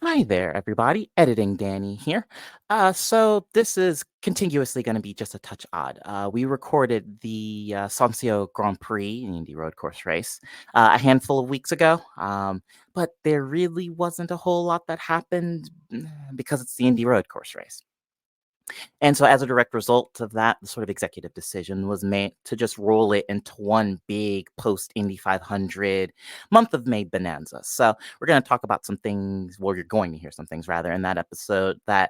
Hi there, everybody. Editing Danny here. So this is continuously going to be just a touch odd. We recorded the Sancio Grand Prix, an Indy road course race, a handful of weeks ago. But there really wasn't a whole lot that happened because it's the Indy road course race. And so, as a direct result of that, the sort of executive decision was made to just roll it into one big post Indy 500 month of May bonanza. So, we're going to talk about some things, well, you're going to hear some things rather in that episode that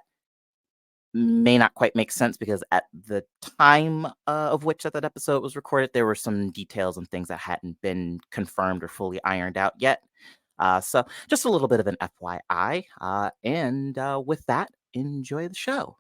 may not quite make sense because at the time of which that episode was recorded, there were some details and things that hadn't been confirmed or fully ironed out yet. So, just a little bit of an FYI. And with that, enjoy the show.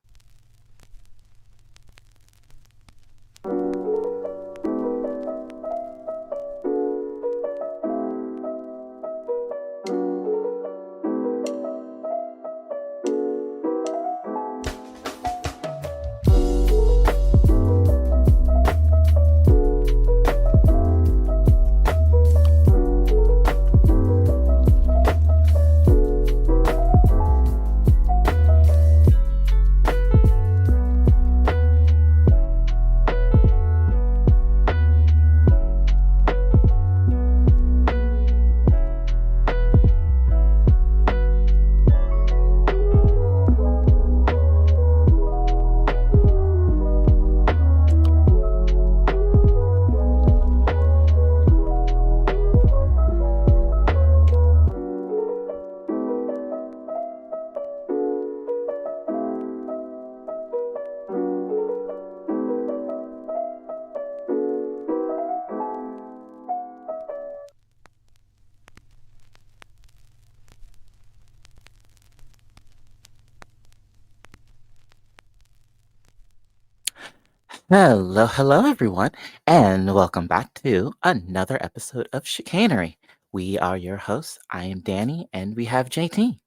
Hello, everyone, and welcome back to another episode of Chicanery. We are your hosts. I am Danny, and we have JT.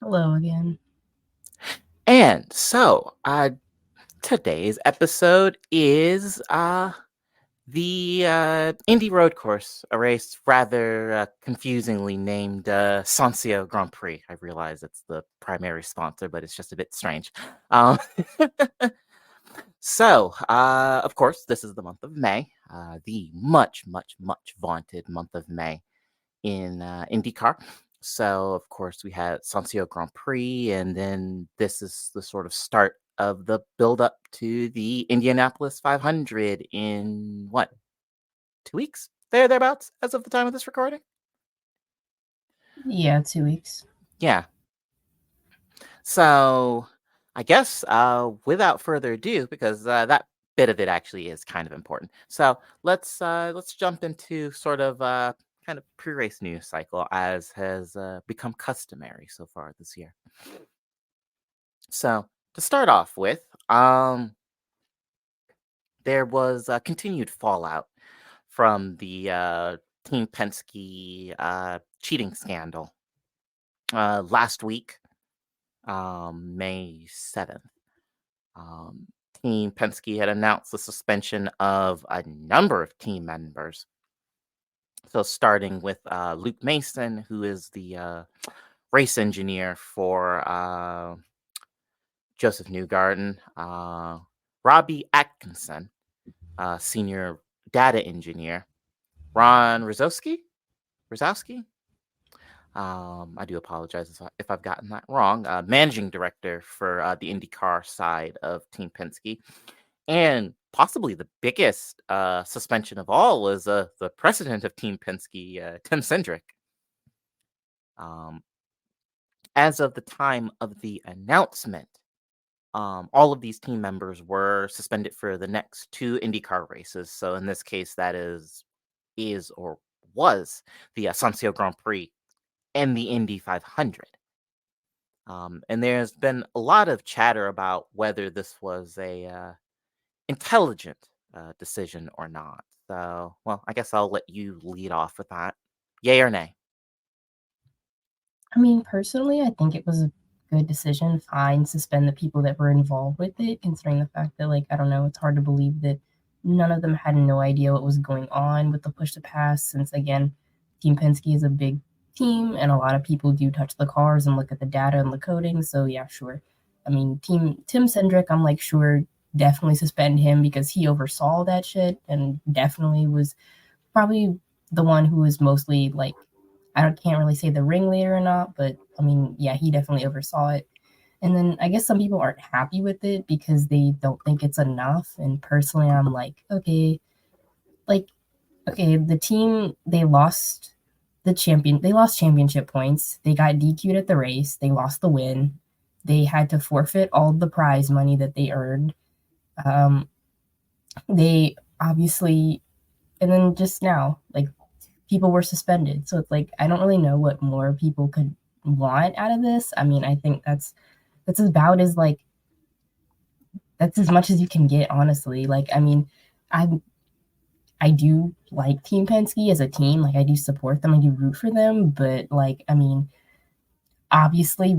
Hello again. And so, today's episode is the Indy Road Course, a race rather confusingly named Sancio Grand Prix. I realize it's the primary sponsor, but it's just a bit strange. Um, So, of course, this is the month of May, the much, much, much vaunted month of May in IndyCar. So, of course, we had Sancio Grand Prix, and then this is the sort of start of the build up to the Indianapolis 500 in what, 2 weeks? Thereabouts, as of the time of this recording? Yeah, 2 weeks. Yeah. So, I guess without further ado, because that bit of it actually is kind of important. So let's jump into sort of kind of pre-race news cycle as has become customary so far this year. So to start off with, there was continued fallout from the Team Penske cheating scandal last week, May 7th. Team Penske had announced the suspension of a number of team members. So, starting with Luke Mason, who is the race engineer for Joseph Newgarden, Robbie Atkinson, senior data engineer, Ron Rosowski. I do apologize if I've gotten that wrong. Managing director for the IndyCar side of Team Penske. And possibly the biggest suspension of all was the president of Team Penske, Tim Cindric. As of the time of the announcement, all of these team members were suspended for the next two IndyCar races. So in this case, that is or was the Sancio Grand Prix and the Indy 500. And there's been a lot of chatter about whether this was a intelligent decision or not. So, well, I guess I'll let you lead off with that. Yay or nay? I mean, personally, I think it was a good decision. Fine, suspend the people that were involved with it, considering the fact that, like, I don't know, it's hard to believe that none of them had no idea what was going on with the push to pass, since, again, Team Penske is a big team, and a lot of people do touch the cars and look at the data and the coding. So yeah, sure. I mean, Team Tim Cendric, I'm like, sure, definitely suspend him because he oversaw that shit and definitely was probably the one who was mostly like, can't really say the ringleader or not, but I mean, yeah, he definitely oversaw it. And then I guess some people aren't happy with it because they don't think it's enough. And personally, I'm like, okay, the team they lost championship points. They got DQ'd at the race. They lost the win. They had to forfeit all the prize money that they earned. Um, they obviously, and then just now, like people were suspended. So it's like I don't really know what more people could want out of this. I mean, I think that's about as like that's as much as you can get, honestly. Like, I mean, I I do like Team Penske as a team. Like, I do support them. I do root for them. But like, I mean, obviously,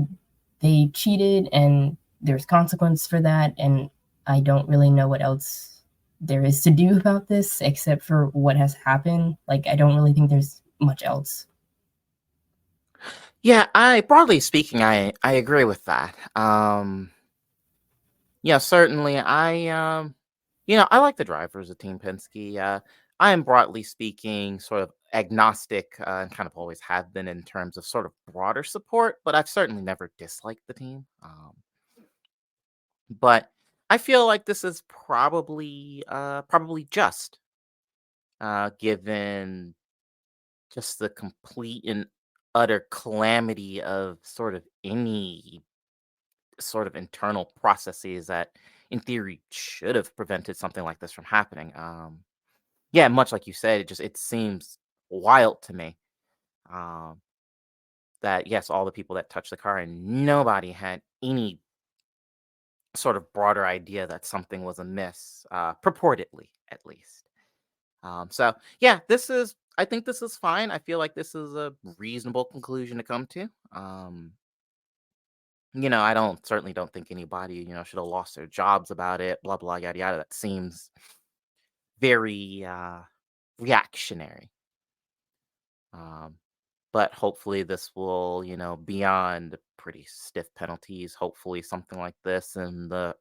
they cheated, and there's consequence for that. And I don't really know what else there is to do about this except for what has happened. Like, I don't really think there's much else. Yeah, I broadly speaking, I agree with that. Yeah, certainly. I like the drivers of Team Penske. I am broadly speaking sort of agnostic and kind of always have been in terms of sort of broader support, but I've certainly never disliked the team. But I feel like this is probably just given just the complete and utter calamity of sort of any sort of internal processes that in theory should have prevented something like this from happening. Yeah, much like you said, it seems wild to me. Um, that yes, all the people that touched the car and nobody had any sort of broader idea that something was amiss, purportedly at least. So yeah, I think this is fine. I feel like this is a reasonable conclusion to come to. I certainly don't think anybody, should have lost their jobs about it, blah, blah, yada, yada. That seems very reactionary. Um, but hopefully this will, beyond the pretty stiff penalties, hopefully something like this and the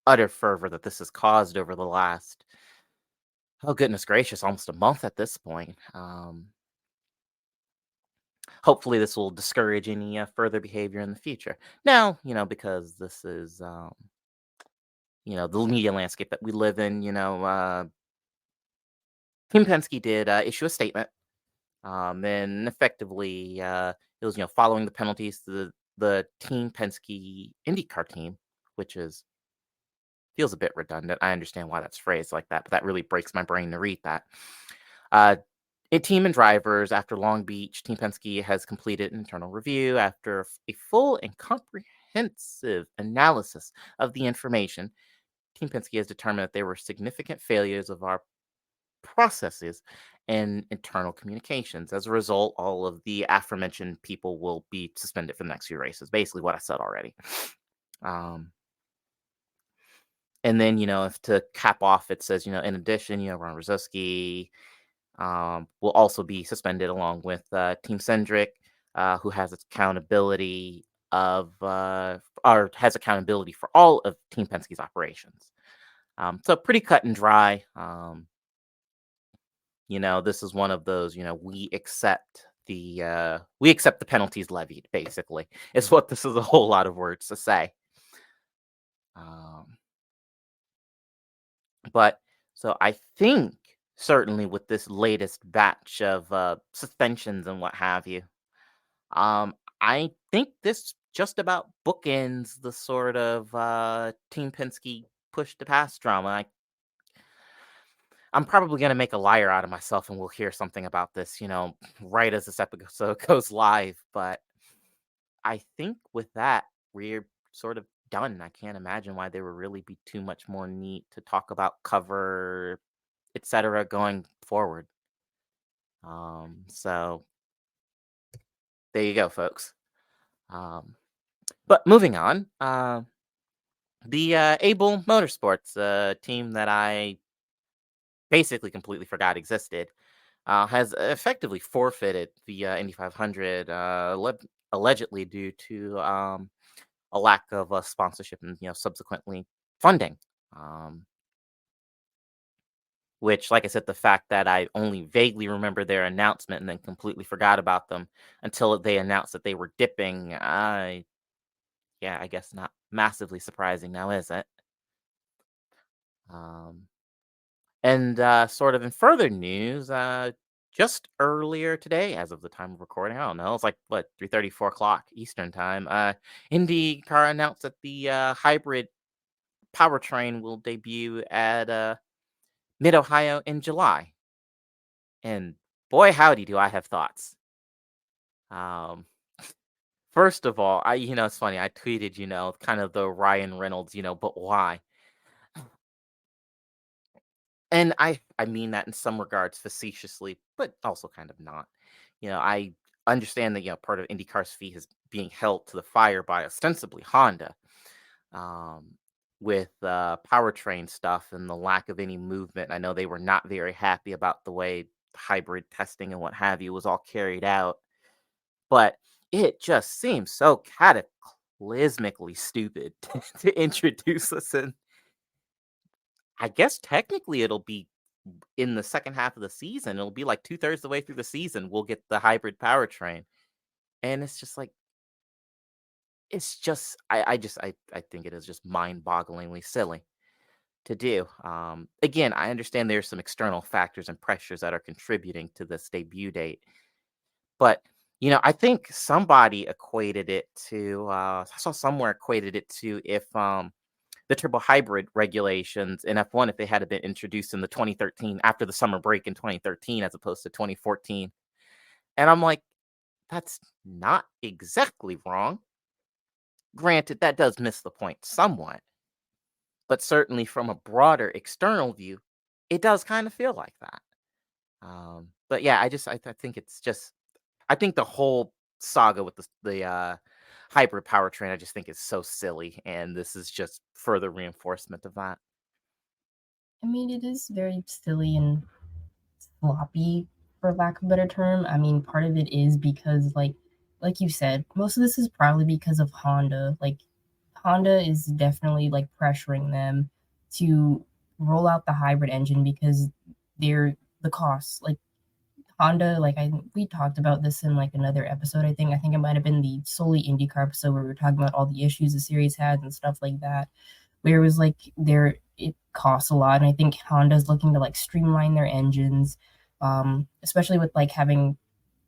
utter fervor that this has caused over the last, oh goodness gracious, almost a month at this point. Hopefully this will discourage any further behavior in the future. Now, because this is, the media landscape that we live in, Kim Penske did issue a statement, and effectively it was, following the penalties to the Team Penske IndyCar team, which is feels a bit redundant. I understand why that's phrased like that, but that really breaks my brain to read that. Uh, team and drivers after Long Beach, Team Penske has completed an internal review after a full and comprehensive analysis of the information. Team Penske has determined that there were significant failures of our processes and internal communications. As a result, all of the aforementioned people will be suspended for the next few races. Basically, what I said already. Um, and then, if to cap off, it says, in addition, Ron Rosowski will also be suspended along with Team Cendric, who has accountability or has accountability for all of Team Penske's operations. So pretty cut and dry. This is one of those, we accept the penalties levied, basically, is what this is a whole lot of words to say. Um, but so I think certainly with this latest batch of suspensions and what have you, I think this just about bookends the sort of Team Penske push to pass drama. I'm probably gonna make a liar out of myself, and we'll hear something about this, right as this episode goes live. But I think with that, we're sort of done. I can't imagine why there would really be too much more need to talk about cover, etc. going forward. So there you go, folks. Um, but moving on, the Able Motorsports team that I basically completely forgot existed. has effectively forfeited the Indy 500, allegedly due to a lack of sponsorship and subsequently funding. Um, which, like I said, the fact that I only vaguely remember their announcement and then completely forgot about them until they announced that they were dipping, yeah, I guess not massively surprising now, is it? Um, and sort of in further news, just earlier today, as of the time of recording, I don't know, it's like what 3:30, 4 o'clock Eastern time. IndyCar announced that the hybrid powertrain will debut at Mid Ohio in July, and boy, howdy, do I have thoughts. Um, First of all, it's funny. I tweeted, kind of the Ryan Reynolds, but why? And I mean that in some regards facetiously, but also kind of not. I understand that, part of IndyCar's fee is being held to the fire by ostensibly Honda, um, with powertrain stuff and the lack of any movement. I know they were not very happy about the way hybrid testing and what have you was all carried out, but it just seems so cataclysmically stupid to introduce us in. I guess technically it'll be in the second half of the season. It'll be like 2/3 the way through the season, we'll get the hybrid powertrain, and it's just like it's just I think it is just mind-bogglingly silly to do. Again, I understand there's some external factors and pressures that are contributing to this debut date, but, I think somebody equated it to, I saw somewhere equated it to if, the turbo hybrid regulations in F1, if they had been introduced in the 2013 after the summer break in 2013 as opposed to 2014. And I'm like, that's not exactly wrong. Granted, that does miss the point somewhat, but certainly from a broader external view, it does kind of feel like that. But yeah, I think it's just I think the whole saga with the hybrid powertrain, I just think is so silly, and this is just further reinforcement of that. I mean, it is very silly and sloppy, for lack of a better term. I mean, part of it is because, like you said, most of this is probably because of Honda. Like, Honda is definitely like pressuring them to roll out the hybrid engine because they're the costs. Like Honda, like we talked about this in like another episode. I think it might have been the solely IndyCar episode where we were talking about all the issues the series had and stuff like that. Where it was like it costs a lot, and I think Honda's looking to like streamline their engines, especially with like having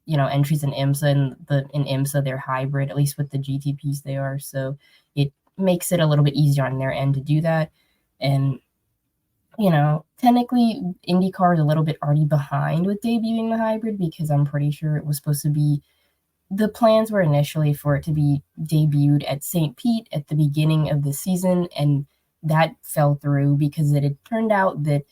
entries in IMSA, and in IMSA they're hybrid, at least with the GTPs they are. So it makes it a little bit easier on their end to do that. And technically IndyCar is a little bit already behind with debuting the hybrid because I'm pretty sure it was supposed to be the plans were initially for it to be debuted at St. Pete at the beginning of the season, and that fell through because it had turned out that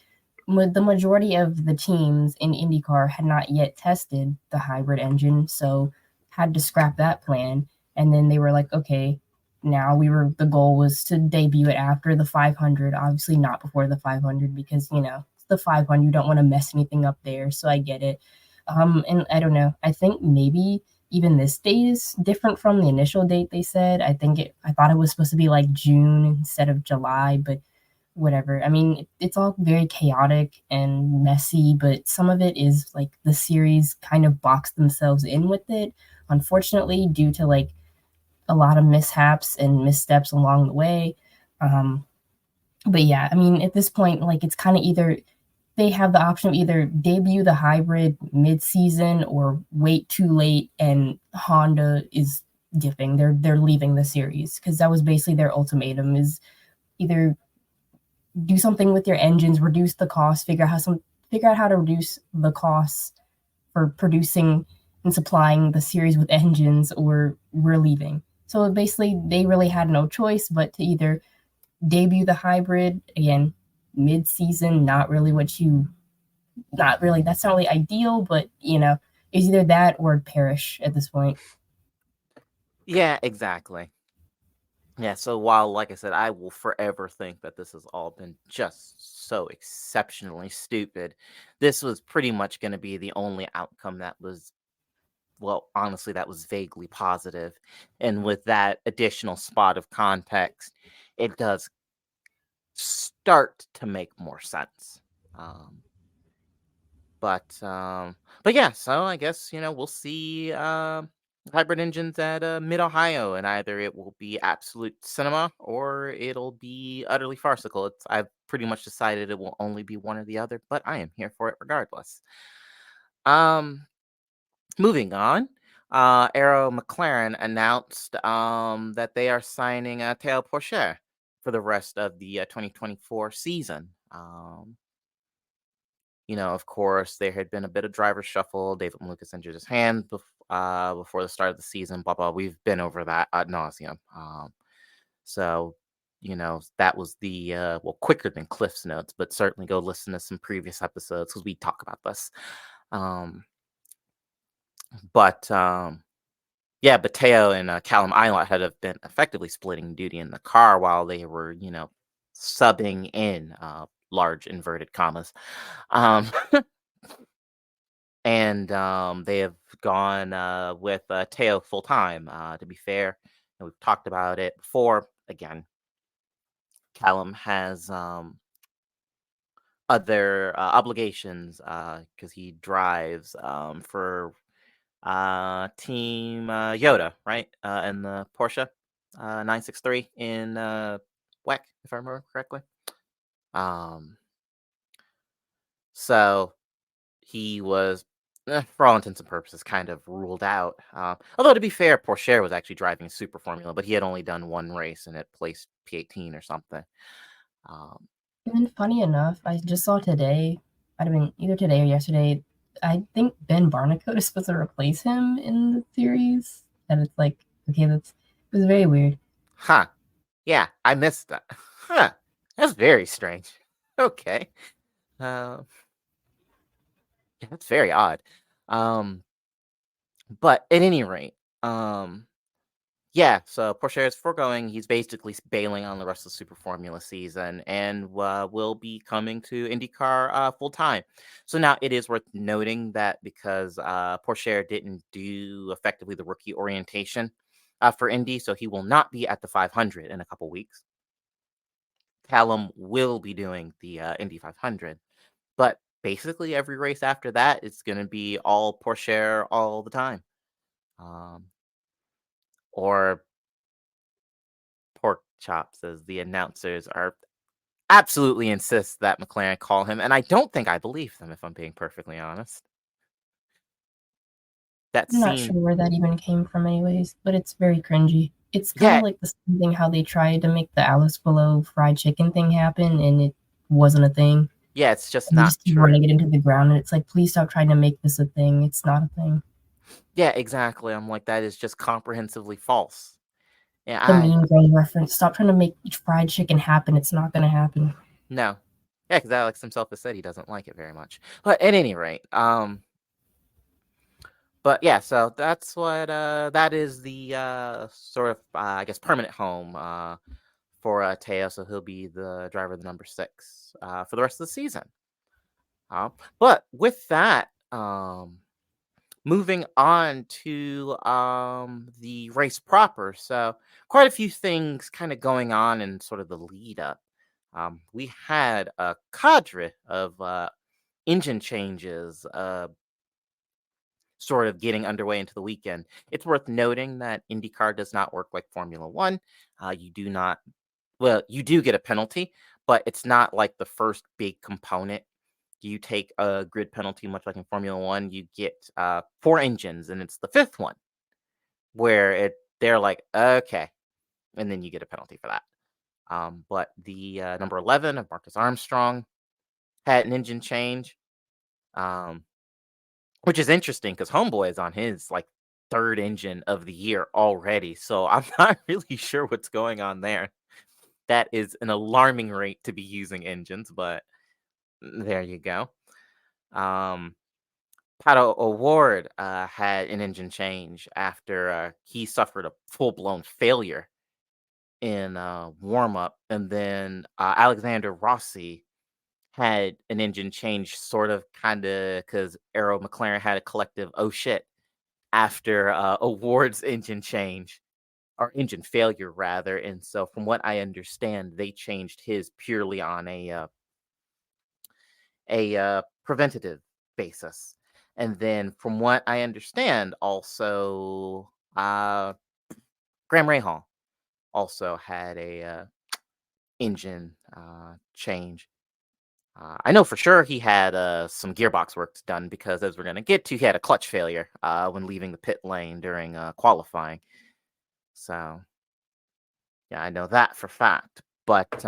the majority of the teams in IndyCar had not yet tested the hybrid engine, so had to scrap that plan. And then they were like, okay, now the goal was to debut it after the 500, obviously not before the 500 because it's the 500, you don't want to mess anything up there. So I get it. And I don't know. I think maybe even this date is different from the initial date they said. I thought it was supposed to be like June instead of July, but whatever. I mean, it's all very chaotic and messy, but some of it is like the series kind of boxed themselves in with it, unfortunately, due to like a lot of mishaps and missteps along the way. Um, but yeah, I mean, at this point, like it's kind of either they have the option of either debut the hybrid mid-season or wait too late, and Honda is dipping. They're leaving the series because that was basically their ultimatum: is either do something with your engines, reduce the cost, figure out how to reduce the costs for producing and supplying the series with engines, or we're leaving. So basically, they really had no choice but to either debut the hybrid again mid-season. Not really. That's not really ideal, but it's either that or perish at this point. Yeah, exactly. Yeah, so while, like I said, I will forever think that this has all been just so exceptionally stupid, this was pretty much going to be the only outcome that was, well, honestly, that was vaguely positive. And with that additional spot of context, it does start to make more sense. Um, but yeah, so I guess, we'll see hybrid engines at Mid Ohio, and either it will be absolute cinema or it'll be utterly farcical. I've pretty much decided it will only be one or the other, but I am here for it regardless. Um, Moving on, Arrow McLaren announced that they are signing Théo Pourchaire for the rest of the 2024 season. Of course, there had been a bit of driver shuffle. David Lucas injured his hand before the start of the season. Blah blah. We've been over that ad nauseum. So, that was the well, quicker than Cliff's notes, but certainly go listen to some previous episodes because we talk about this. Um, but Yeah, Mateo and Callum Island had have been effectively splitting duty in the car while they were, subbing in large inverted commas. Um, and they have gone with Teo full time. To be fair, and we've talked about it before. Again, Callum has other obligations because he drives for Team Yoda, right? In the Porsche 963 in WEC, if I remember correctly. Um, so he was, for all intents and purposes, kind of ruled out. Although to be fair, Porsche was actually driving Super Formula, but he had only done one race and it placed P18 or something. Um, And funny enough, I just saw today, might have been either today or yesterday, I think Ben Barnacle is supposed to replace him in the series. And it's like, okay, it was very weird. huh. Yeah, I missed that. Huh. That's very strange. Okay. Uh, yeah, that's very odd. Um, but at any rate, um, yeah, so Porsche is foregoing. He's basically bailing on the rest of the Super Formula season and will be coming to IndyCar full time. So now it is worth noting that because Porsche didn't do effectively the rookie orientation for Indy, so he will not be at the 500 in a couple weeks. Callum will be doing the Indy 500, but basically every race after that it's going to be all Porsche all the time. Um, or pork chops, as the announcers are absolutely insist that McLaren call him, and I don't think I believe them, if I'm being perfectly honest. That I'm not scene, sure where that even came from, anyways, but it's very cringy. It's kind of yeah, like the same thing how they tried to make the Alice Below fried chicken thing happen, and it wasn't a thing. yeah, it's just And they not just keep true. running it into the ground, and it's like, please stop trying to make this a thing. It's not a thing. Yeah, exactly. I'm like, that is just comprehensively false. Yeah, The I Mean Girl reference. Stop trying to make fried chicken happen. It's not gonna happen. no, yeah, because Alex himself has said he doesn't like it very much. But at any rate, but yeah, so that's what that is the sort of I guess permanent home for Teo, so he'll be the driver of the number 6 for the rest of the season. But with that, moving on to the race proper. So quite a few things kind of going on in sort of the lead up. We had a cadre of engine changes sort of getting underway into the weekend. It's worth noting that IndyCar does not work like Formula One. You do not, well, you do get a penalty, but it's not like the first big component. You take a grid penalty, much like in Formula One, you get 4 engines, and it's the fifth one where they're like, okay, and then you get a penalty for that. But the number 11 of Marcus Armstrong had an engine change, um, which is interesting because Homeboy is on his like third engine of the year already. So I'm not really sure what's going on there. That is an alarming rate to be using engines, but there you go. Um, Pato O'Ward had an engine change after he suffered a full blown failure in warm up, and then Alexander Rossi had an engine change, sort of, kind of, because Arrow McLaren had a collective "oh shit" after a Ward's engine change, or engine failure rather. And so, from what I understand, they changed his purely on a preventative basis. And then, from what I understand, also Graham Rahal also had a engine change. I know for sure he had some gearbox work done because, as we're going to get to, he had a clutch failure when leaving the pit lane during qualifying. So, yeah, I know that for fact. But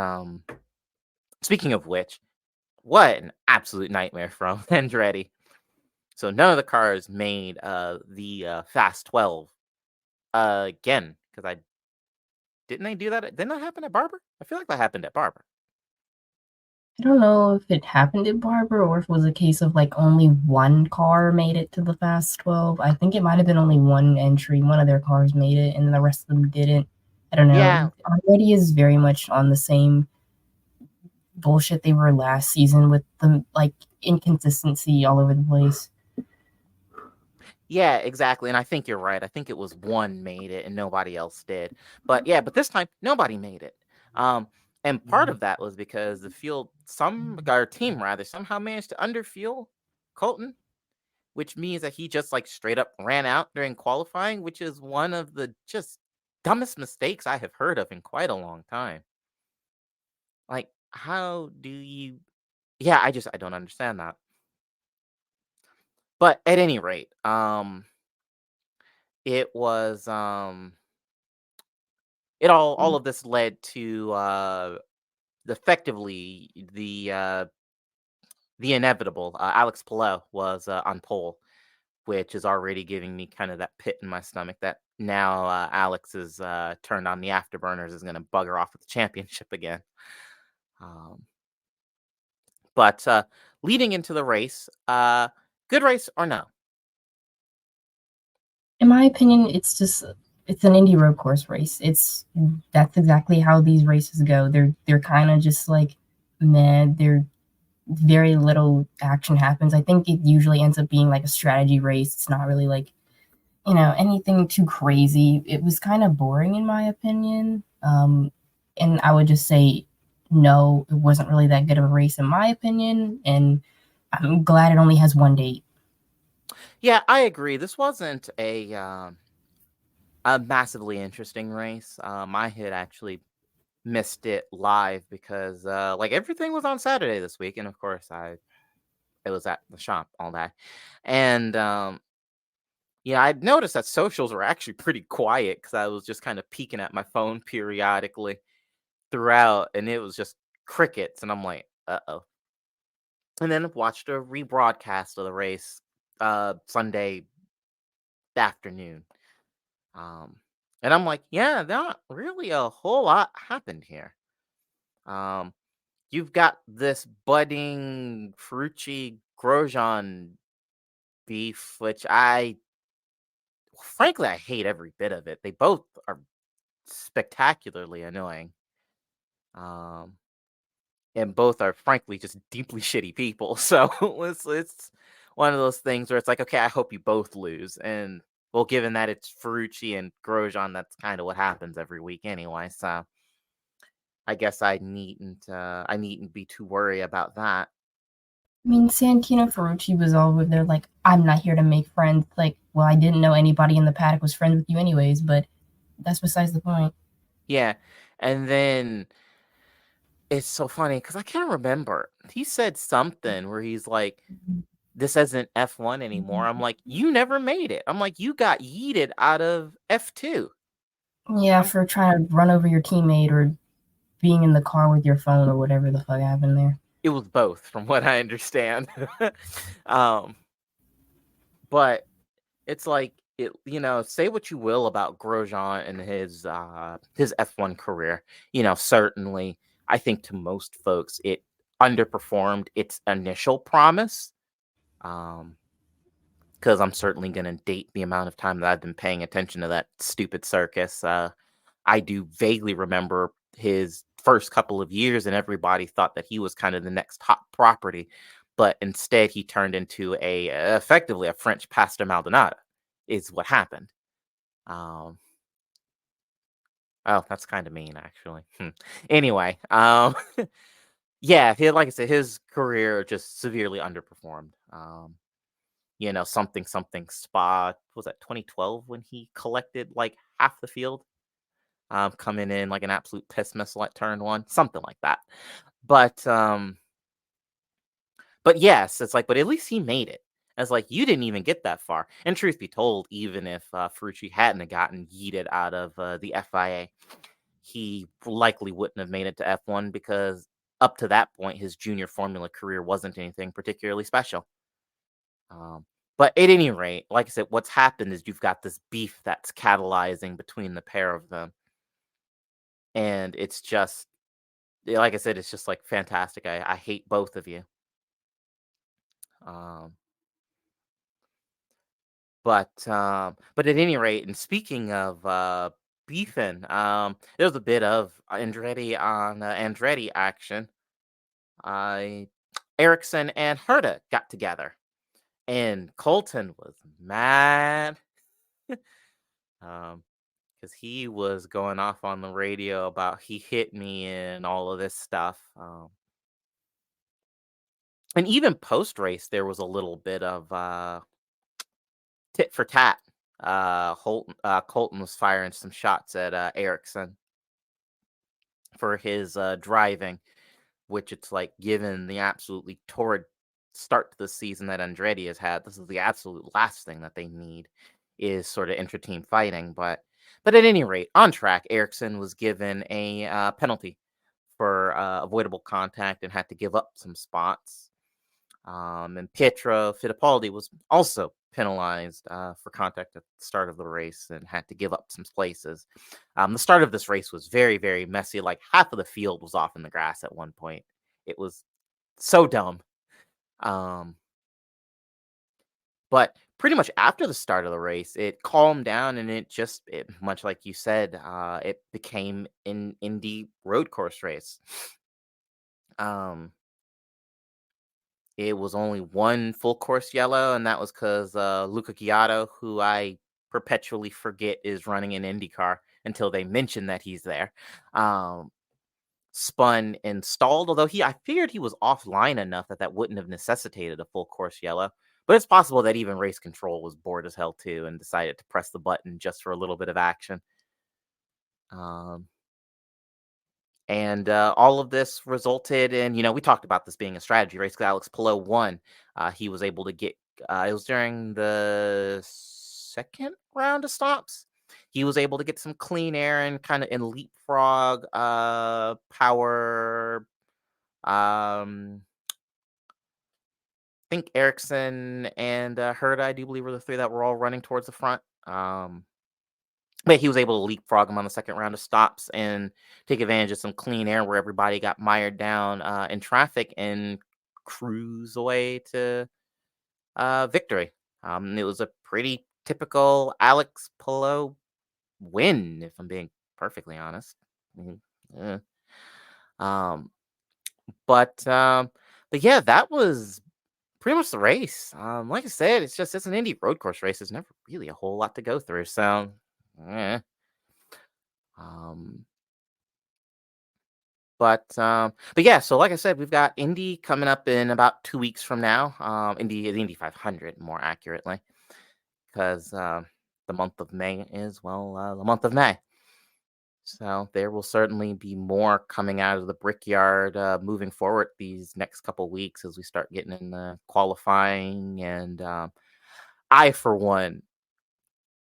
speaking of which, what an absolute nightmare from Andretti. So none of the cars made the Fast 12 again, because I didn't they do that? Didn't that happen at Barber? I feel like that happened at Barber. I don't know if it happened at Barber or if it was a case of like only one car made it to the Fast 12. I think it might have been only one entry. One of their cars made it and the rest of them didn't. I don't Yeah, know. Already is very much on the same bullshit they were last season with the like inconsistency all over the place. yeah, exactly. And I think you're right. I think it was one made it and nobody else did. But yeah, but this time nobody made it. Um, and part of that was because the field, our team rather, somehow managed to underfuel Colton, which means that he just like straight up ran out during qualifying, which is one of the just dumbest mistakes I have heard of in quite a long time. Like, how do you? Yeah, I don't understand that. But at any rate, it was it all of this led to effectively the inevitable. Alex Palou was on pole, which is already giving me kind of that pit in my stomach that now Alex is turned on the afterburners, is going to bugger off with the championship again. Um, but leading into the race, good race or no? In my opinion, it's an indie road course race. That's exactly how these races go. They're kind of just like man, they're very little action happens. I think it usually ends up being like a strategy race. It's not really like, anything too crazy. It was kind of boring in my opinion. And I would just say no, it wasn't really that good of a race in my opinion. And I'm glad it only has one date. Yeah, I agree. This wasn't a massively interesting race. I had actually missed it live because like everything was on Saturday this week, and of course it was at the shop all day. And yeah, I'd noticed that socials were actually pretty quiet because I was just kind of peeking at my phone periodically throughout, and it was just crickets. And I'm like, uh-oh. And then watched a rebroadcast of the race Sunday afternoon. Um, and I'm like, yeah, not really a whole lot happened here. Um, you've got this budding Ferrucci Grosjean beef, which frankly, I hate every bit of it. They both are spectacularly annoying. Um, and both are frankly just deeply shitty people. So it's one of those things where it's like, okay, I hope you both lose. And well, given that it's Ferrucci and Grosjean, that's kind of what happens every week anyway. So I guess I needn't be too worried about that. I mean, Santino Ferrucci was all over there like, I'm not here to make friends. Like, well, I didn't know anybody in the paddock was friends with you anyways, but that's besides the point. Yeah. And then it's so funny because I can't remember. He said something where he's like, this isn't F1 anymore. I'm like, you never made it. I'm like, you got yeeted out of F2. Yeah, for trying to run over your teammate or being in the car with your phone or whatever the fuck happened there. It was both, from what I understand. um, but it's like say what you will about Grosjean and his F1 career. Certainly, I think to most folks it underperformed its initial promise. Because I'm certainly going to date the amount of time that I've been paying attention to that stupid circus. I do vaguely remember his first couple of years, and everybody thought that he was kind of the next hot property, but instead he turned into effectively a French Pastor Maldonado, is what happened. Um, oh, that's kind of mean, actually. Anyway, yeah, like I said, his career just severely underperformed. Something Spa was that 2012 when he collected like half the field, coming in like an absolute piss missile at turn one, something like that. But but yes, it's like, but at least he made it. It's like you didn't even get that far. And truth be told, even if Ferrucci hadn't have gotten yeeted out of the FIA, he likely wouldn't have made it to F1 because up to that point, his junior Formula career wasn't anything particularly special. Um, but at any rate, like I said, what's happened is you've got this beef that's catalyzing between the pair of them. And it's just, like I said, it's just like fantastic. I hate both of you. Um, but at any rate, and speaking of beefing, there was a bit of Andretti on Andretti action. I Ericsson and Herta got together, and Colton was mad. Because he was going off on the radio about he hit me and all of this stuff. And even post race, there was a little bit of tit for tat. Colton was firing some shots at Ericsson for his driving, which it's like, given the absolutely torrid start to the season that Andretti has had, this is the absolute last thing that they need, is sort of intra-team fighting. But at any rate, on track, Ericsson was given a penalty for avoidable contact and had to give up some spots. And Pietro Fittipaldi was also penalized for contact at the start of the race and had to give up some places. The start of this race was very, very messy. Like half of the field was off in the grass at one point. It was so dumb. Um, but pretty much after the start of the race, it calmed down and much like you said, it became an Indy road course race. Um, It was only one full course yellow, and that was because Luca Giotto, who I perpetually forget is running an IndyCar until they mention that he's there, um, spun and stalled. Although I figured he was offline enough that wouldn't have necessitated a full course yellow. But it's possible that even race control was bored as hell too and decided to press the button just for a little bit of action. Um, And all of this resulted in, we talked about this being a strategy race because Alex Palou won. He was able to get, it was during the second round of stops. He was able to get some clean air and kind of in leapfrog power. I think Ericsson and Herta, I do believe, were the three that were all running towards the front. But he was able to leapfrog him on the second round of stops and take advantage of some clean air where everybody got mired down in traffic and cruise away to victory. It was a pretty typical Alex Palou win, if I'm being perfectly honest. Mhm, yeah. Um, but yeah, that was pretty much the race. Like I said, it's an Indy road course race. There's never really a whole lot to go through. So, eh. Um, but yeah, so like I said, we've got Indy coming up in about 2 weeks from now. The Indy 500, more accurately, because the month of May is, well, the month of May. So there will certainly be more coming out of the Brickyard moving forward these next couple weeks as we start getting in the qualifying. And I, for one,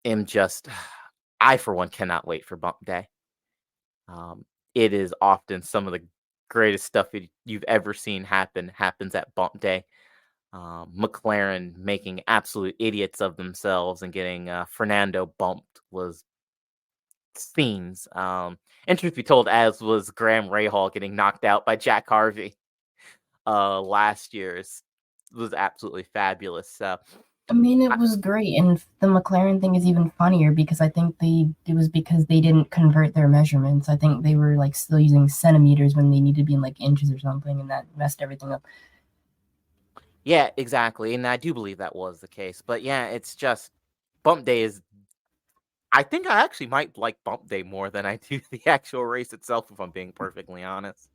am just, I, for one, cannot wait for Bump Day. It is often some of the greatest stuff you've ever seen happens at Bump Day. McLaren making absolute idiots of themselves and getting Fernando bumped was scenes. And truth be told, as was Graham Rahal getting knocked out by Jack Harvey last year's was absolutely fabulous. So I mean, it I, was great, and the McLaren thing is even funnier because I think it was because they didn't convert their measurements. I think they were like still using centimeters when they needed to be in like inches or something, and that messed everything up. yeah, exactly, and I do believe that was the case. But yeah, it's just bump day is. I think I actually might like bump day more than I do the actual race itself, if I'm being perfectly honest.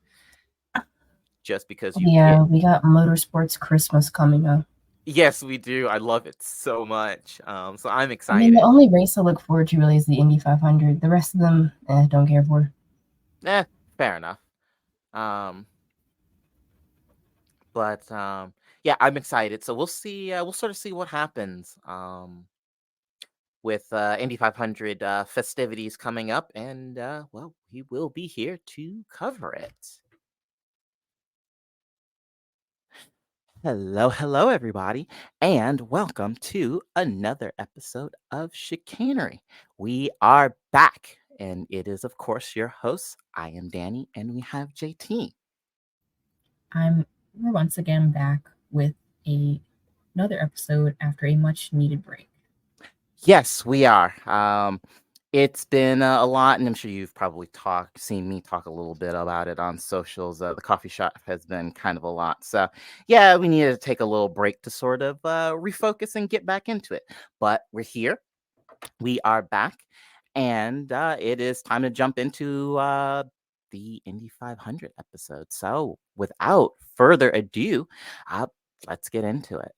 Just because you Yeah, get. we got Motorsports Christmas coming up. Yes, we do. I love it so much. So I'm I mean, the excited. only race I look forward to really is the Indy 500. The rest of them, don't care for. Eh, fair enough. Um, but yeah, I'm excited. So we'll see. We'll sort of see what happens. With Indy 500 festivities coming up, and well, we will be here to cover it. Hello, hello, everybody, and welcome to another episode of Chicanery. We are back, and it is, of course, your host. I am Danny, and we have JT. We're once again back with a another episode after a much needed break. Yes, we are. It's been a lot, and I'm sure you've probably seen me talk a little bit about it on socials. The coffee shop has been kind of a lot, so yeah, we needed to take a little break to sort of refocus and get back into it. But we're here, we are back, and it is time to jump into the Indy 500 episode. So, without further ado, uh, let's get into it.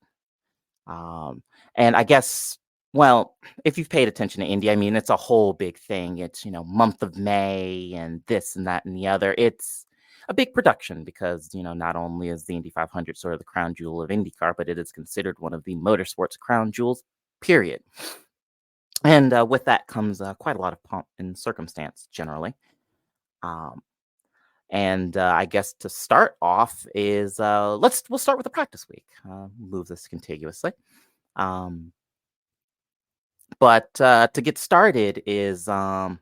Um, and I guess, well, if you've paid attention to India, I mean, it's a whole big thing. It's, month of May and this and that and the other. It's a big production because, not only is the Indy 500 sort of the crown jewel of IndyCar, but it is considered one of the motorsports crown jewels, period. And with that comes quite a lot of pomp and circumstance generally. Um, and I guess to start off is we'll start with the practice week. Move this contiguously. Um, But to get started is the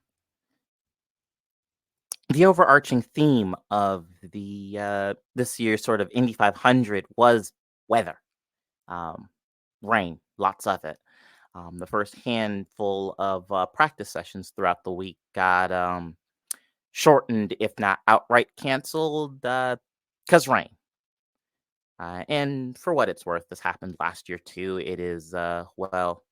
overarching theme of the this year's sort of Indy 500 was weather, um, rain, lots of it. The first handful of practice sessions throughout the week got shortened, if not outright canceled, because rain. And for what it's worth, this happened last year too. It is well,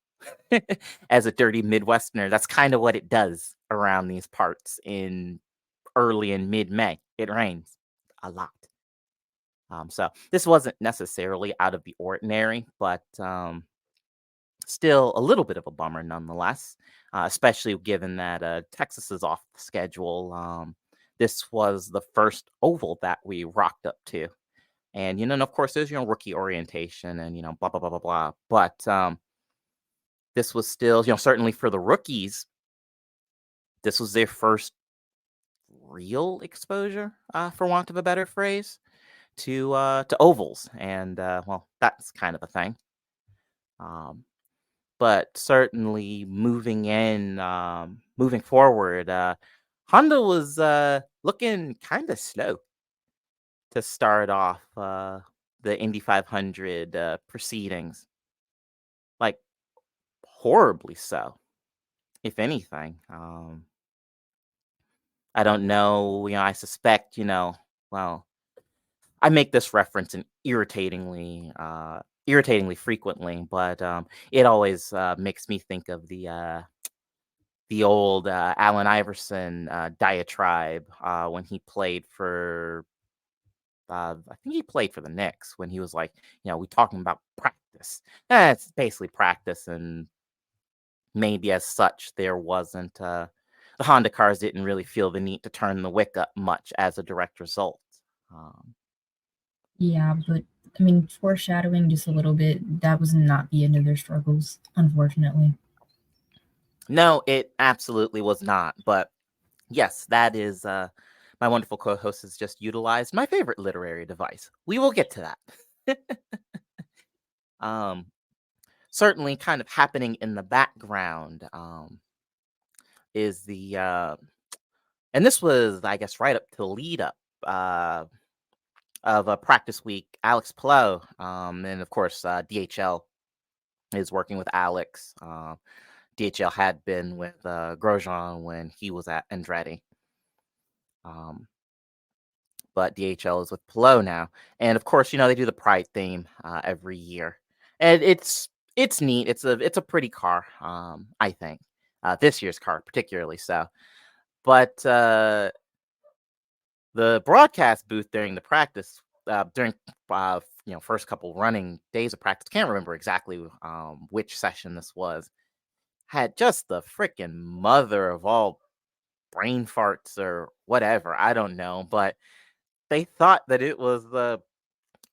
as a dirty Midwesterner, that's kind of what it does around these parts in early and mid May. It rains a lot. So this wasn't necessarily out of the ordinary, but still a little bit of a bummer nonetheless, especially given that Texas is off the schedule. This was the first oval that we rocked up to. And, and of course, there's, rookie orientation and, blah, blah, blah, blah, blah. But this was still, certainly for the rookies, this was their first real exposure, for want of a better phrase, to ovals, and well, that's kind of a thing. Um, but certainly moving forward, Honda was looking kind of slow to start off the Indy 500 proceedings, like horribly so, if anything. I don't know, I suspect, well, I make this reference in irritatingly frequently, but it always makes me think of the old Allen Iverson diatribe when he played for. I think he played for the Knicks when he was like, we talking about practice. It's basically practice, and maybe as such, there wasn't. The Honda cars didn't really feel the need to turn the wick up much as a direct result. Um, Yeah, but I mean, foreshadowing just a little bit, that was not the end of their struggles, unfortunately. no, it absolutely was not. But yes, that is my wonderful co-host has just utilized my favorite literary device. We will get to that. um, certainly, kind of happening in the background is the and this was, I guess, right up to the lead up of a practice week. Alex Palou, and of course DHL is working with Alex. DHL had been with Grosjean when he was at Andretti. Um, but DHL is with Pilot now. And of course, they do the Pride theme every year. And it's neat. It's a pretty car, I think. This year's car particularly so. But the broadcast booth during the practice, during first couple running days of practice, can't remember exactly which session this was, had just the freaking mother of all brain farts or whatever. I don't know, but they thought that it was the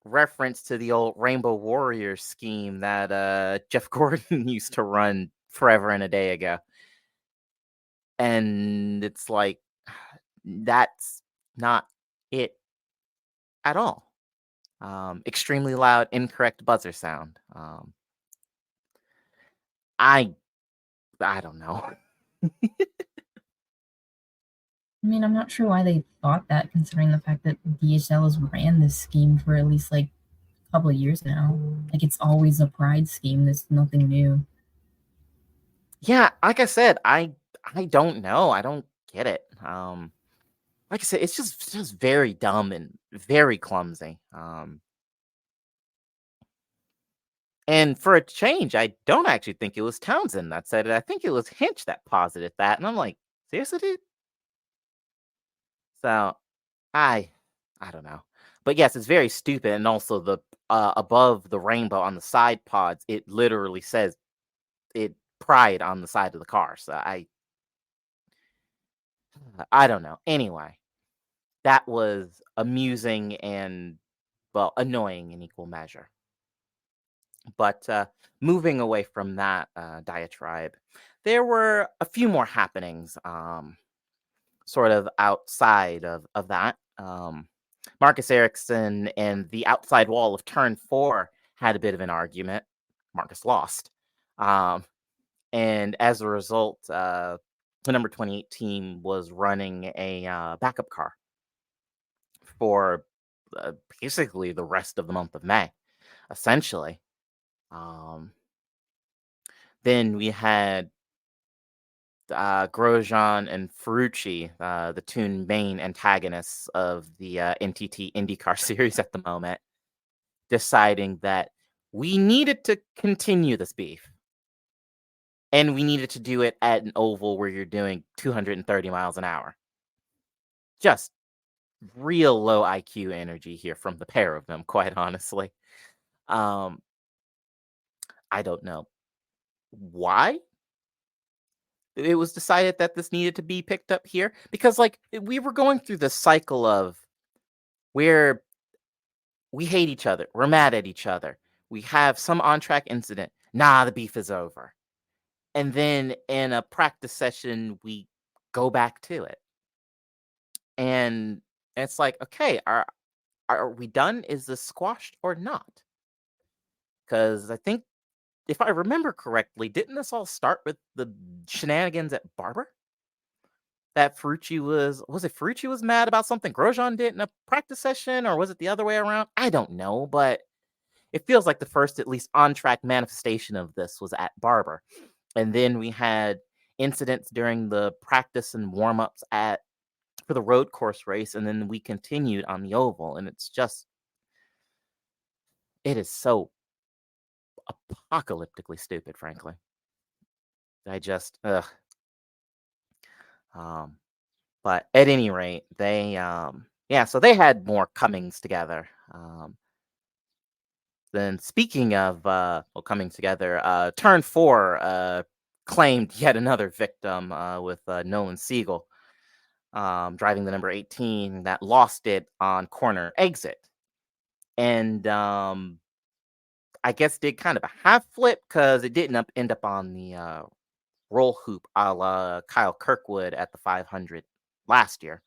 reference to the old Rainbow Warrior scheme that Jeff Gordon used to run forever and a day ago. And it's like, that's not it at all. Extremely loud, incorrect buzzer sound. I I don't know. I mean, I'm not sure why they thought that, considering the fact that DHL has ran this scheme for at least like a couple of years now. Like it's always a pride scheme. There's nothing new. Yeah, like I said, I don't know. I don't get it. Like I said, it's just very dumb and very clumsy. And for a change, I don't actually think it was Townsend that said it. I think it was Hinch that posited that, and I'm like, seriously, dude? So I I don't know. But yes, it's very stupid, and also the above the rainbow on the side pods, it literally says it pride on the side of the car. So I don't know. Anyway, that was amusing and, well, annoying in equal measure. But moving away from that diatribe, there were a few more happenings, sort of outside of that. Marcus Ericsson and the outside wall of turn 4 had a bit of an argument. Marcus lost. Um, and as a result, the number 28 team was running a backup car for basically the rest of the month of May, essentially. Um, then we had Grosjean and Ferrucci, the two main antagonists of the NTT IndyCar series at the moment, deciding that we needed to continue this beef. And we needed to do it at an oval where you're doing 230 miles an hour. Just real low IQ energy here from the pair of them, quite honestly. Um, I don't know why it was decided that this needed to be picked up here, because like we were going through the cycle of where we hate each other, we're mad at each other, we have some on track incident, nah, the beef is over, and then in a practice session we go back to it, and it's like, okay, are we done? Is this squashed or not? Because I think, if I remember correctly, didn't this all start with the shenanigans at Barber? That Ferrucci was it Ferrucci was mad about something Grosjean did in a practice session, or was it the other way around? I don't know, but it feels like the first, at least on track manifestation of this was at Barber. And then we had incidents during the practice and warm ups at for the road course race, and then we continued on the oval, and it is so apocalyptically stupid, frankly. I just ugh. Um, but at any rate, they yeah, so they had more comings together. Then speaking of coming together, turn 4 claimed yet another victim with Nolan Siegel driving the number 18 that lost it on corner exit. And I guess did kind of a half flip because it didn't end up on the roll hoop a la Kyle Kirkwood at the 500 last year.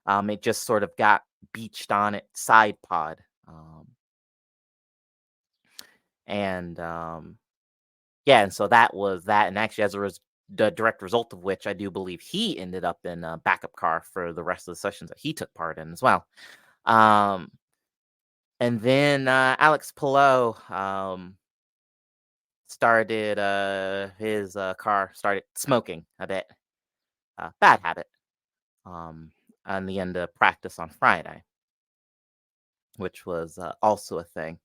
It just sort of got beached on its side pod. And yeah, and so that was that. And actually, as the direct result of which, I do believe he ended up in a backup car for the rest of the sessions that he took part in as well. Um, and then Alex Palou started his car started smoking a bit. Bad habit. On the end of practice on Friday, which was also a thing.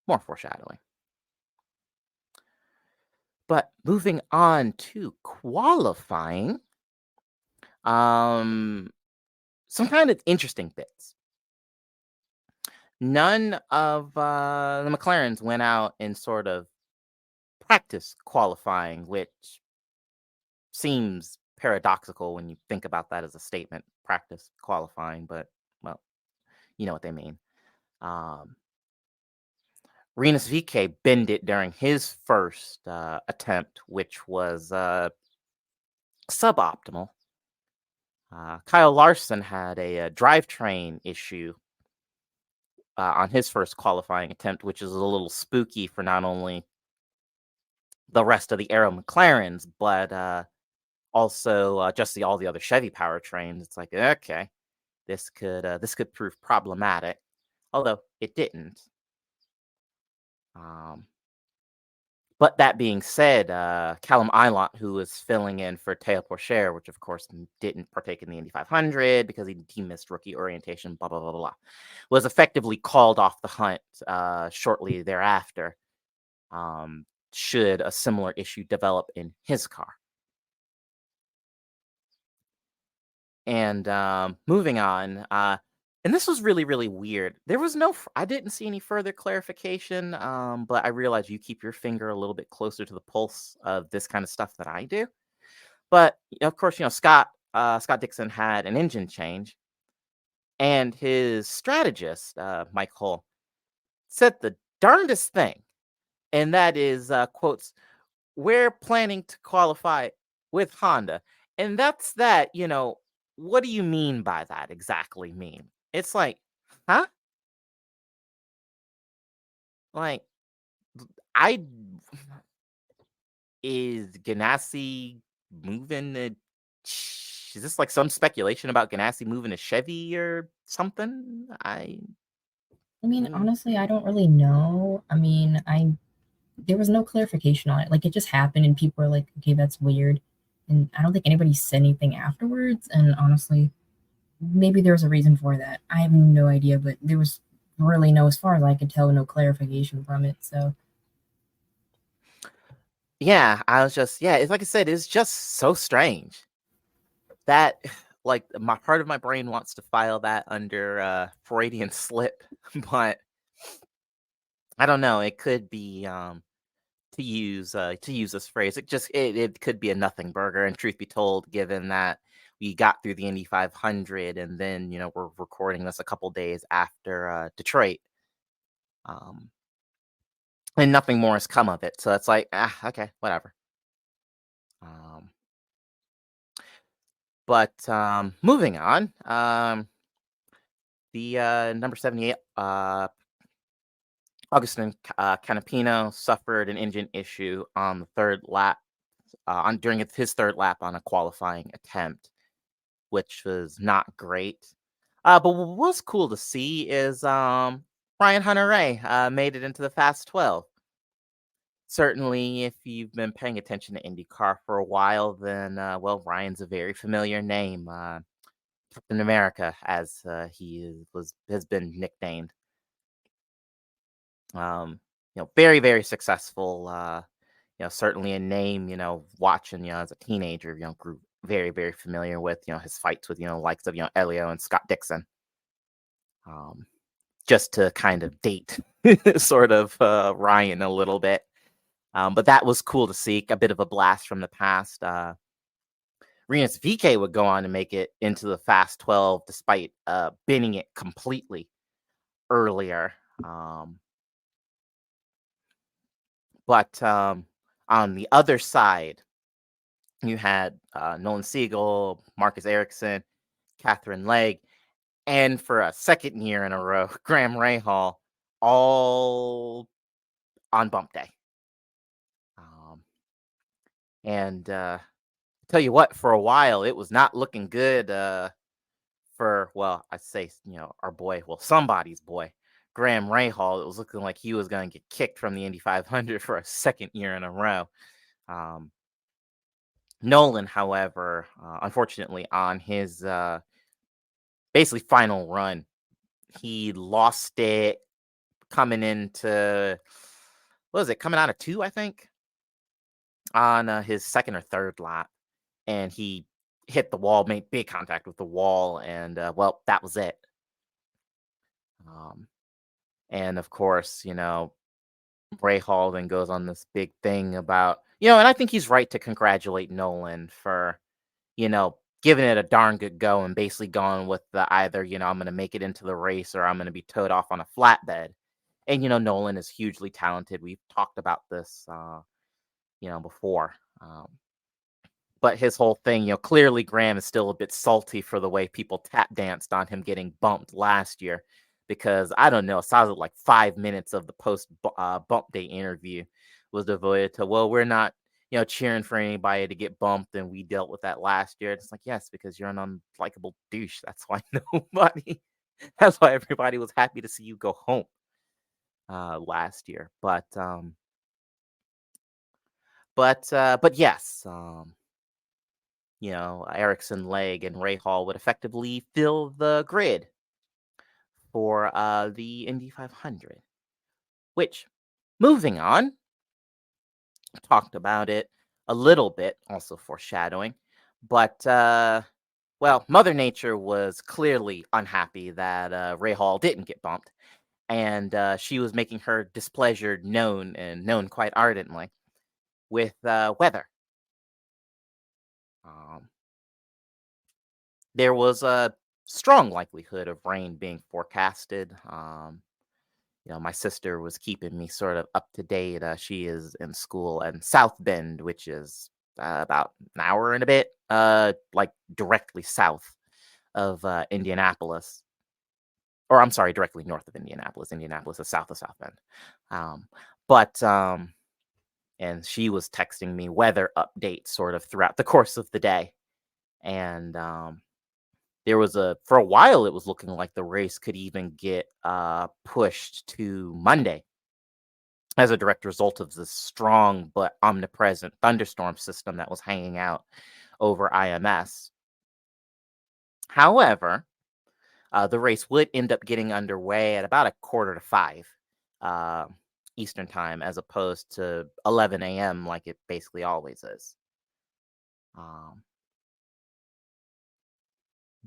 More foreshadowing. But moving on to qualifying, um, some kind of interesting bits. None of the McLarens went out in sort of practice qualifying, which seems paradoxical when you think about that as a statement, practice qualifying, but well, you know what they mean. Um, Rinus VK binned it during his first attempt, which was suboptimal. Kyle Larson had a drivetrain issue on his first qualifying attempt, which is a little spooky for not only the rest of the Aero McLarens, but also just all the other Chevy powertrains. It's like, okay, this could prove problematic, although it didn't. Um, but that being said, Callum Ilott, who was filling in for Teo Porcher, which of course didn't partake in the Indy 500 because he missed rookie orientation, blah, blah, blah, blah, was effectively called off the hunt shortly thereafter, should a similar issue develop in his car. And moving on, and this was really, really weird. There was I didn't see any further clarification, but I realize you keep your finger a little bit closer to the pulse of this kind of stuff than I do. But of course, Scott Dixon had an engine change, and his strategist, Mike Hull, said the darndest thing, and that is quotes, "We're planning to qualify with Honda," and that's that. What do you mean by that exactly? Mean it's like, huh? Like, I is Ganassi moving the? Is this like some speculation about Ganassi moving a Chevy or something? I mean, Mm, honestly, I don't really know. I mean, there was no clarification on it. Like, it just happened, and people were like, "Okay, that's weird." And I don't think anybody said anything afterwards. And honestly, maybe there was a reason for that. I have no idea, but there was really no, as far as I could tell, no clarification from it. So yeah, I was just yeah. It's like I said, it's just so strange that like my part of my brain wants to file that under Freudian slip, but I don't know. It could be to use this phrase. It could be a nothing burger. And truth be told, given that we got through the Indy 500 and then we're recording this a couple days after Detroit, um, and nothing more has come of it. So it's like okay, whatever. Um, but moving on, the number 78 Augustin Canapino suffered an engine issue on the third lap on during his third lap on a qualifying attempt, which was not great. But what was cool to see is Ryan Hunter-Reay made it into the Fast 12. Certainly, if you've been paying attention to IndyCar for a while, then well, Ryan's a very familiar name, Captain America, as has been nicknamed. Very, very successful. Certainly a name, watching, as a teenager, grew very, very familiar with, his fights with, likes of, Elio and Scott Dixon. Um, just to kind of date sort of Ryan a little bit. But that was cool to see, a bit of a blast from the past. Rinus VK would go on to make it into the Fast 12 despite binning it completely earlier. But on the other side, you had Nolan Siegel, Marcus Ericsson, Catherine Legg, and for a second year in a row, Graham Rahal, all on bump day. And tell you what, for a while, it was not looking good for, well, I'd say, our boy, well, somebody's boy, Graham Rahal, it was looking like he was going to get kicked from the Indy 500 for a second year in a row. Um, Nolan, however, unfortunately, on his basically final run, he lost it coming into, what was it, coming out of two, I think, on his second or third lap. And he hit the wall, made big contact with the wall, and well, that was it. Um, and of course, Ray Hall then goes on this big thing about, and I think he's right to congratulate Nolan for, giving it a darn good go and basically going with the either, I'm going to make it into the race or I'm going to be towed off on a flatbed. And, Nolan is hugely talented. We've talked about this, before. But his whole thing, clearly Graham is still a bit salty for the way people tap danced on him getting bumped last year. Because I don't know, it sounds like 5 minutes of the post bump day interview was devoted to, well, we're not, cheering for anybody to get bumped, and we dealt with that last year. It's like, yes, because you're an unlikable douche. That's why that's why everybody was happy to see you go home last year. But yes, Erickson, Legg, and Ray Hall would effectively fill the grid for the Indy 500. Which, moving on, talked about it a little bit, also foreshadowing. But, well, Mother Nature was clearly unhappy that Ray Hall didn't get bumped. And she was making her displeasure known, and known quite ardently, with weather. Um, there was a strong likelihood of rain being forecasted. My sister was keeping me sort of up to date. She is in school in South Bend, which is about an hour and a bit, like directly south of Indianapolis. Or I'm sorry, directly north of Indianapolis. Indianapolis is south of South Bend. Um, but and she was texting me weather updates sort of throughout the course of the day. And there was for a while, it was looking like the race could even get pushed to Monday as a direct result of this strong but omnipresent thunderstorm system that was hanging out over IMS. However, the race would end up getting underway at about 4:45 uh, Eastern time, as opposed to 11 a.m. like it basically always is. Um,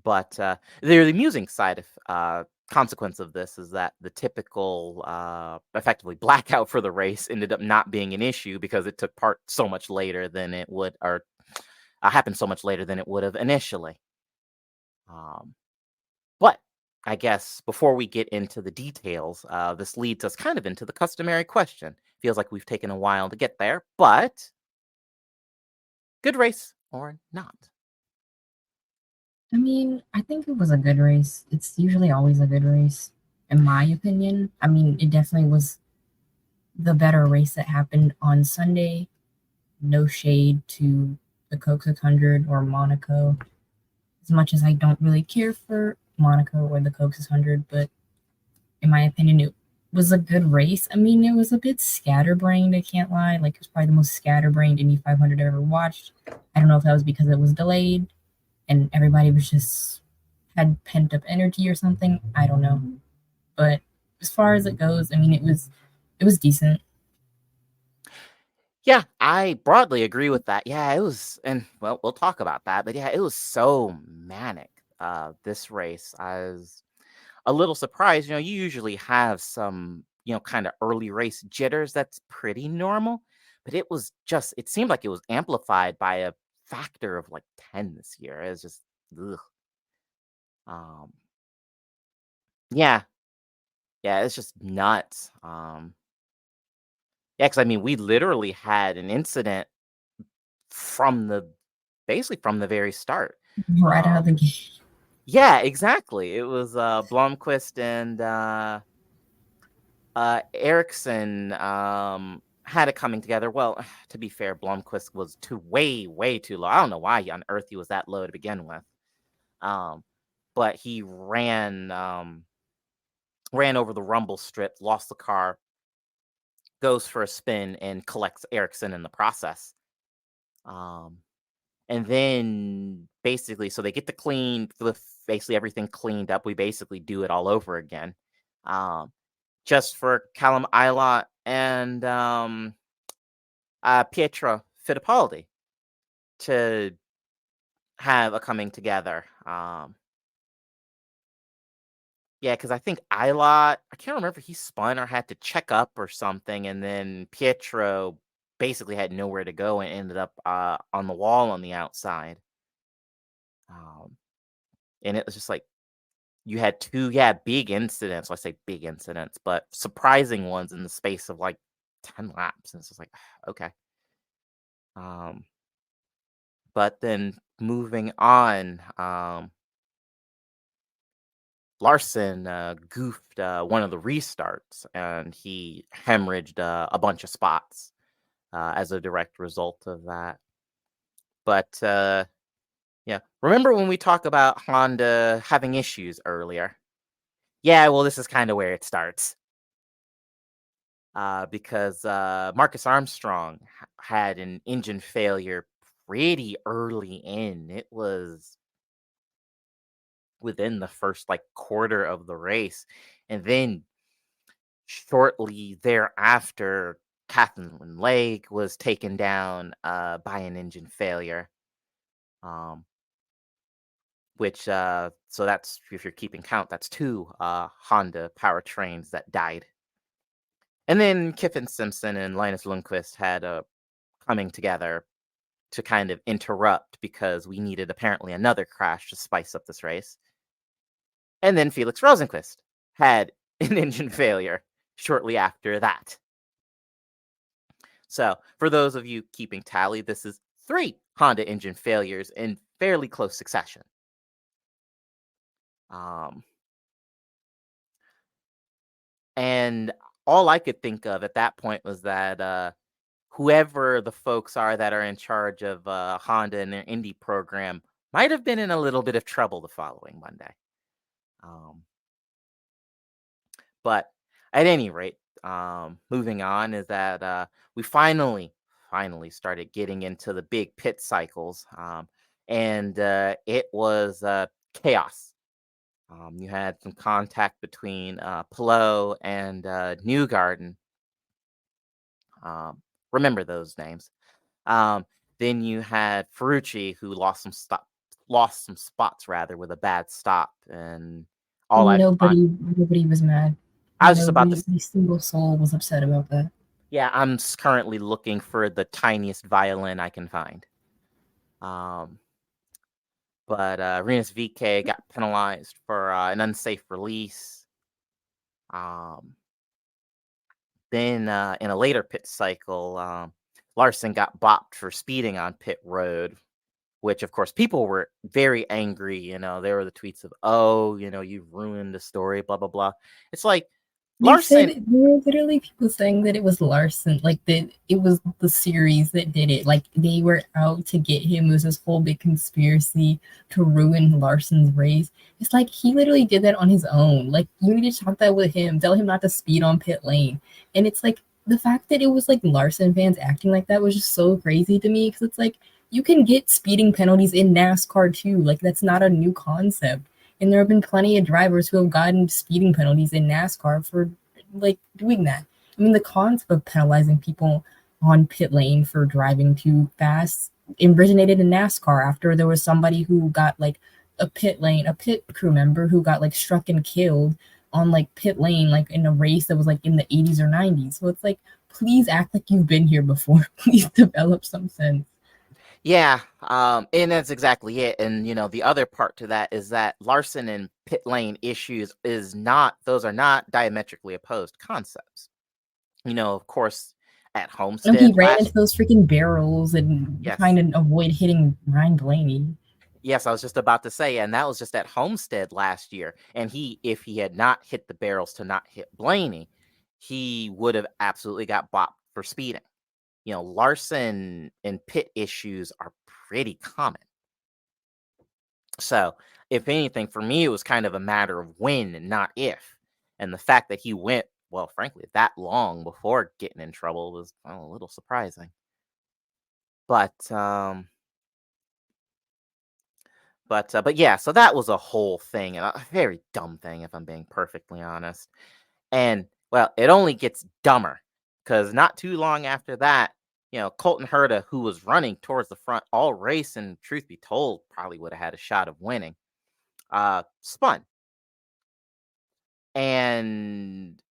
But the amusing side of consequence of this is that the typical, effectively blackout for the race ended up not being an issue because it took part so much later than it would, or happened so much later than it would have initially. But I guess before we get into the details, this leads us kind of into the customary question. Feels like we've taken a while to get there, but good race or not? I mean, I think it was a good race. It's usually always a good race, in my opinion. I mean, it definitely was the better race that happened on Sunday. No shade to the Coke 600 or Monaco, as much as I don't really care for Monaco or the Coke 600, but in my opinion, it was a good race. I mean, it was a bit scatterbrained, I can't lie. Like, it was probably the most scatterbrained Indy 500 I ever watched. I don't know if that was because it was delayed and everybody was just had pent up energy or something. I don't know. But as far as it goes, I mean, it was decent. Yeah, I broadly agree with that. Yeah, it was, and well, we'll talk about that, but yeah, it was so manic. This race, I was a little surprised. You usually have some, kind of early race jitters. That's pretty normal, but it seemed like it was amplified by a factor of like 10 this year. It was just, ugh. Um, yeah, yeah, it's just nuts. Yeah, because I mean, we literally had an incident from the basically from the very start. Right out of the Um, gate. yeah, exactly. It was Blomqvist and Erickson had it coming together. Well, to be fair, Blomqvist was way too low. I don't know why on earth he was that low to begin with. Um, but he ran ran over the rumble strip, lost the car, goes for a spin, and collects Ericsson in the process. Um, and then basically, so they get the clean, basically everything cleaned up. We basically do it all over again, just for Callum Ilott and Pietro Fittipaldi to have a coming together. Yeah, because I think Ilott, I can't remember if he spun or had to check up or something, and then Pietro basically had nowhere to go and ended up on the wall on the outside. Um, and it was just like you had two, yeah, big incidents. Well, I say big incidents, but surprising ones in the space of like 10 laps. And it's just like, okay. Um, but then moving on, Larson goofed one of the restarts and he hemorrhaged a bunch of spots as a direct result of that. But yeah, remember when we talk about Honda having issues earlier? Yeah, well, this is kind of where it starts. Because Marcus Armstrong had an engine failure pretty early in. It was within the first like quarter of the race. And then shortly thereafter, Catherine Lake was taken down by an engine failure. Um, which so that's, if you're keeping count, that's two Honda powertrains that died. And then Kiffin Simpson and Linus Lundqvist had a coming together to kind of interrupt because we needed apparently another crash to spice up this race. And then Felix Rosenqvist had an engine failure shortly after that. So, for those of you keeping tally, this is 3 Honda engine failures in fairly close succession. Um, and all I could think of at that point was that whoever the folks are that are in charge of Honda and their Indy program might have been in a little bit of trouble the following Monday. Um, but at any rate, moving on is that we finally started getting into the big pit cycles, and it was chaos. You had some contact between Pillow and Newgarden. Remember those names. Um, then you had Ferrucci, who lost some spots rather with a bad stop, and all I could find. Nobody was mad. I was just about to. Nobody single soul was upset about that. Yeah, I'm currently looking for the tiniest violin I can find. Um, but Rinus VK got penalized for an unsafe release. Um, then in a later pit cycle, Larson got bopped for speeding on pit road, which of course people were very angry. There were the tweets of, "Oh, you've ruined the story," blah blah blah. It's like They Larson. said there were literally people saying that it was Larson, like that it was the series that did it. Like they were out to get him. It was this whole big conspiracy to ruin Larson's race. It's like he literally did that on his own. Like you need to talk that with him. Tell him not to speed on pit lane. And it's like the fact that it was like Larson fans acting like that was just so crazy to me because it's like you can get speeding penalties in NASCAR too. Like that's not a new concept. And there have been plenty of drivers who have gotten speeding penalties in NASCAR for like doing that. I mean, the concept of penalizing people on pit lane for driving too fast originated in NASCAR after there was somebody who got like a pit crew member who got like struck and killed on like pit lane, like in a race that was like in the 80s or 90s. So it's like, please act like you've been here before. Please develop some sense. Yeah, and that's exactly it. And the other part to that is that Larson and pit lane issues those are not diametrically opposed concepts. Of course, at No, he Homestead ran into last. those freaking barrels and trying Yes. to avoid hitting Ryan Blaney. Yes, I was just about to say, and that was just at Homestead last year. And if he had not hit the barrels to not hit Blaney, he would have absolutely got bopped for speeding. Larson and pit issues are pretty common. So, if anything, for me, it was kind of a matter of when and not if. And the fact that he went, well, frankly, that long before getting in trouble was, well, a little surprising. But but yeah, so that was a whole thing, and a very dumb thing, if I'm being perfectly honest. And well, it only gets dumber because not too long after that, Colton Herta, who was running towards the front all race, and truth be told, probably would have had a shot of winning, spun, and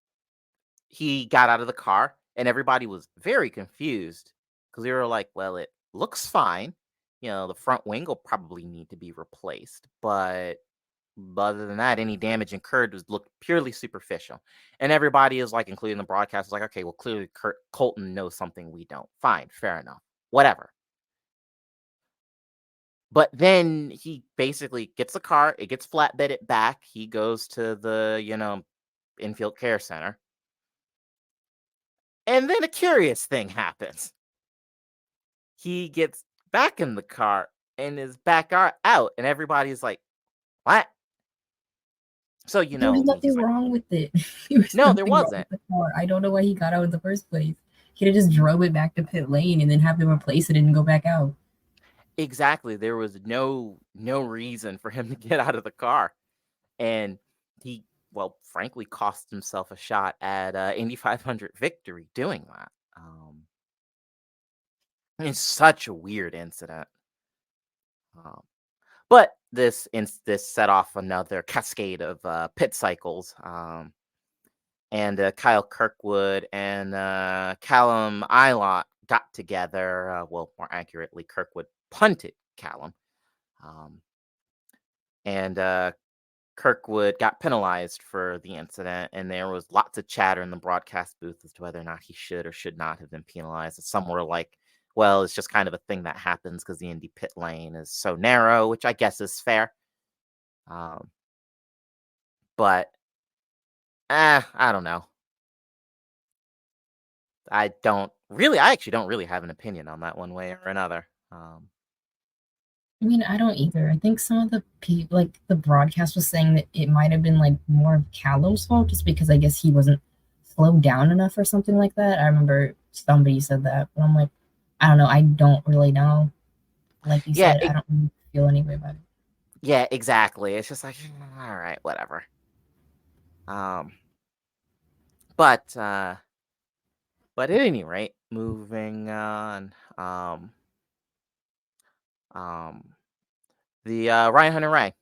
he got out of the car, and everybody was very confused because they were like, "Well, it looks fine. The front wing will probably need to be replaced, but other than that, any damage incurred was looked purely superficial." And everybody is like, including the broadcast, is like, "Okay, well, clearly Colton knows something we don't. Fine, fair enough, whatever." But then he basically gets the car, it gets flatbedded back. He goes to the infield care center, and then a curious thing happens. He gets back in the car and is back out, and everybody's like, "What?" So There was he's nothing like, wrong with it. There was "No, there nothing wrong wasn't." with the car. I don't know why he got out in the first place. He could have just drove it back to pit lane and then have them replace it and go back out. Exactly. There was no reason for him to get out of the car, and he, well, frankly, cost himself a shot at Indy 500 victory doing that. It's such a weird incident. Um, but this set off another cascade of pit cycles. And Kyle Kirkwood and Callum Ilott got together. Well, more accurately, Kirkwood punted Callum. Um, and Kirkwood got penalized for the incident, and there was lots of chatter in the broadcast booth as to whether or not he should or should not have been penalized. Some were like, well, it's just kind of a thing that happens because the Indy pit lane is so narrow, which I guess is fair. Um, but I don't know. I actually don't really have an opinion on that one way or another. I mean, I don't either. I think some of the people, like the broadcast was saying that it might have been like more of Callum's fault just because I guess he wasn't slowed down enough or something like that. I remember somebody said that, but I'm like, I don't know. I don't really know. Like you Yeah, said, I don't really feel any way about it. yeah, exactly. It's just like, all right, whatever. Um, but at any rate, moving on. Um, the Ryan Hunter Ray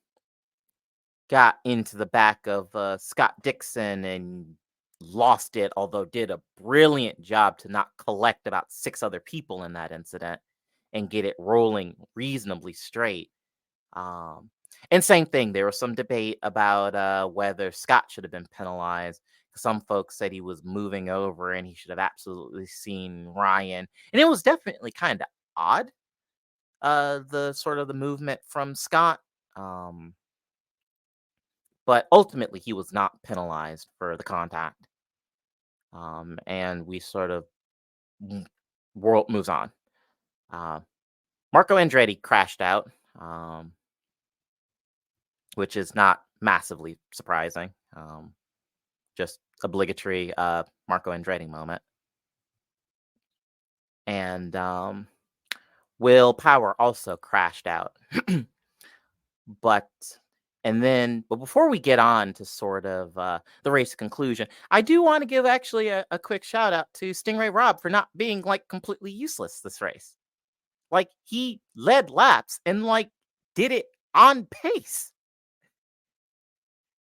got into the back of Scott Dixon and lost it, although did a brilliant job to not collect about 6 other people in that incident and get it rolling reasonably straight. Um, and same thing, there was some debate about whether Scott should have been penalized. Some folks said he was moving over and he should have absolutely seen Ryan. And it was definitely kind of odd, the sort of the movement from Scott. Um, but ultimately, he was not penalized for the contact. And we sort of world moves on. Uh, Marco Andretti crashed out, which is not massively surprising. Just obligatory Marco Andretti moment. And Will Power also crashed out. but but before we get on to sort of the race conclusion, I do want to give actually a quick shout out to Stingray Rob for not being like completely useless this race. Like he led laps and like did it on pace.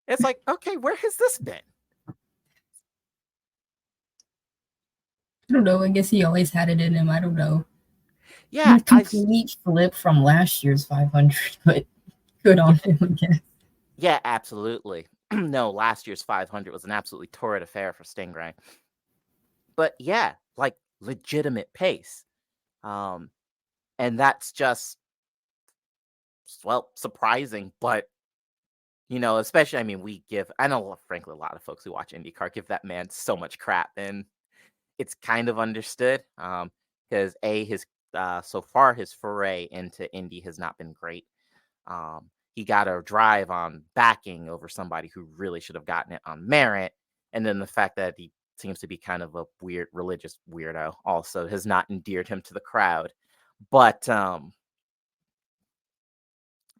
It's like, okay, where has this been? I don't know. I guess he always had it in him. I don't know. Yeah, Complete flip from last year's 500, but good yeah, on him, I guess. yeah, absolutely. No, last year's 500 was an absolutely torrid affair for Stingray. But yeah, like legitimate pace. Um, and that's just, well, surprising, but especially, I mean, I know, frankly, a lot of folks who watch IndyCar give that man so much crap, and it's kind of understood. Because his so far his foray into Indy has not been great. he got a drive on backing over somebody who really should have gotten it on merit. And then the fact that he seems to be kind of a weird religious weirdo also has not endeared him to the crowd. But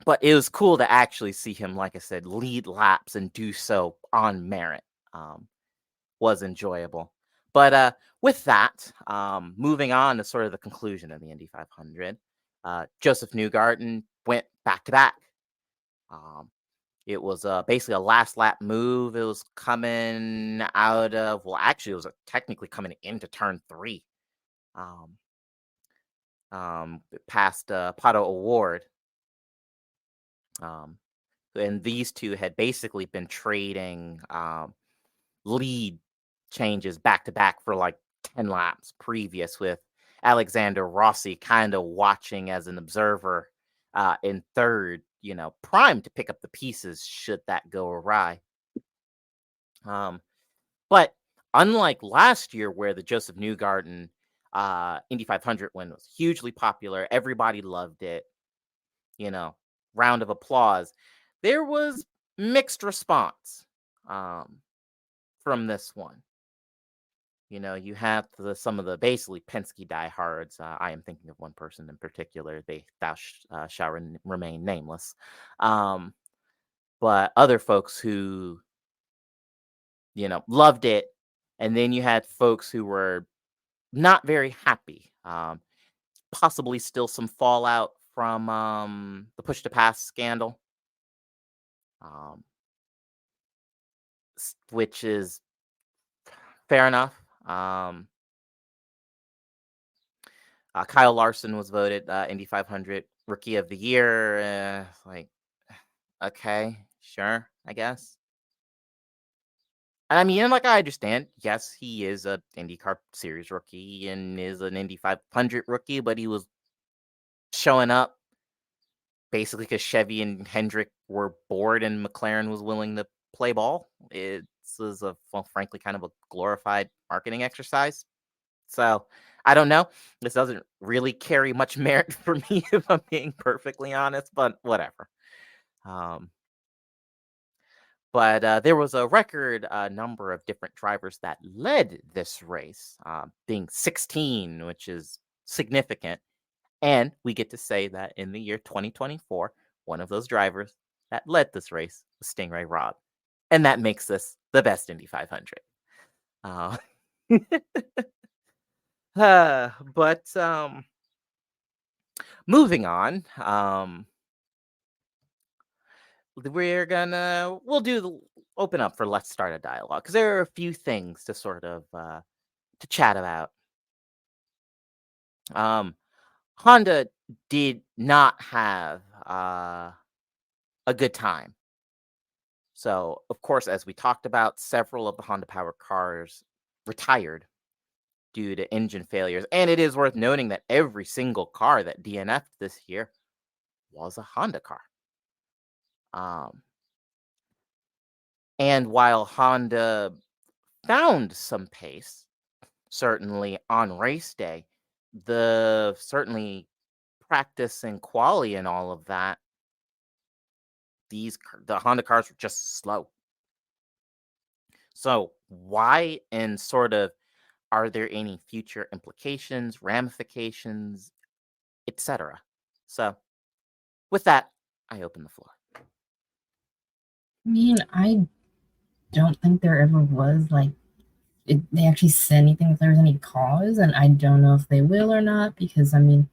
but it was cool to actually see him, like I said, lead laps and do so on merit. Was enjoyable. But with that, moving on to sort of the conclusion of the Indy 500, Joseph Newgarden went back to back. It was basically a last lap move. It was coming out of, well, actually, it was technically coming into turn 3, um, past Pato Award. And these two had basically been trading lead changes back to back for like 10 laps previous, with Alexander Rossi kind of watching as an observer in third, primed to pick up the pieces should that go awry. But unlike last year, where the Joseph Newgarden Indy 500 win was hugely popular, everybody loved it, round of applause, there was mixed response from this one. You have some of the basically Penske diehards. I am thinking of one person in particular. Thou shall remain nameless. But other folks who, loved it. And then you had folks who were not very happy. Possibly still some fallout from the push to pass scandal, which is fair enough. Kyle Larson was voted Indy 500 Rookie of the Year. Okay, sure, I guess. I mean, like, I understand. Yes, he is a IndyCar Series rookie and is an Indy 500 rookie, but he was showing up basically because Chevy and Hendrick were bored and McLaren was willing to play ball. It was frankly, kind of a glorified marketing exercise. So I don't know. This doesn't really carry much merit for me, if I'm being perfectly honest, but whatever. But there was a record number of different drivers that led this race, being 16, which is significant. And we get to say that in the year 2024, one of those drivers that led this race was Stingray Robb. And that makes this the best Indy 500. But moving on, we'll open up for let's start a dialogue, because there are a few things to sort of to chat about. Honda did not have a good time. So, of course, as we talked about, several of the Honda Power cars retired due to engine failures. And it is worth noting that every single car that DNF'd this year was a Honda car. And while Honda found some pace, certainly on race day, certainly practice and quali and all of that, the Honda cars were just slow. So why, and sort of, are there any future implications, ramifications, etc.? So with that, I open the floor. I mean, I don't think there ever was they actually said anything if there was any cause, and I don't know if they will or not, because I mean,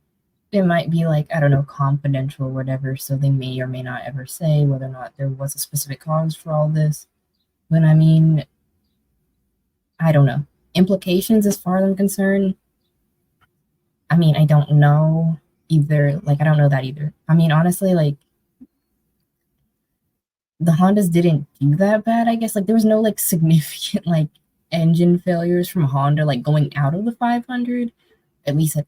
it might be I don't know, confidential or whatever, so they may or may not ever say whether or not there was a specific cause for all this. But I mean, I don't know. Implications, as far as I'm concerned, I mean, I don't know either. I don't know that either. I mean, honestly, the Hondas didn't do that bad, I guess. There was no significant engine failures from Honda going out of the 500, at least at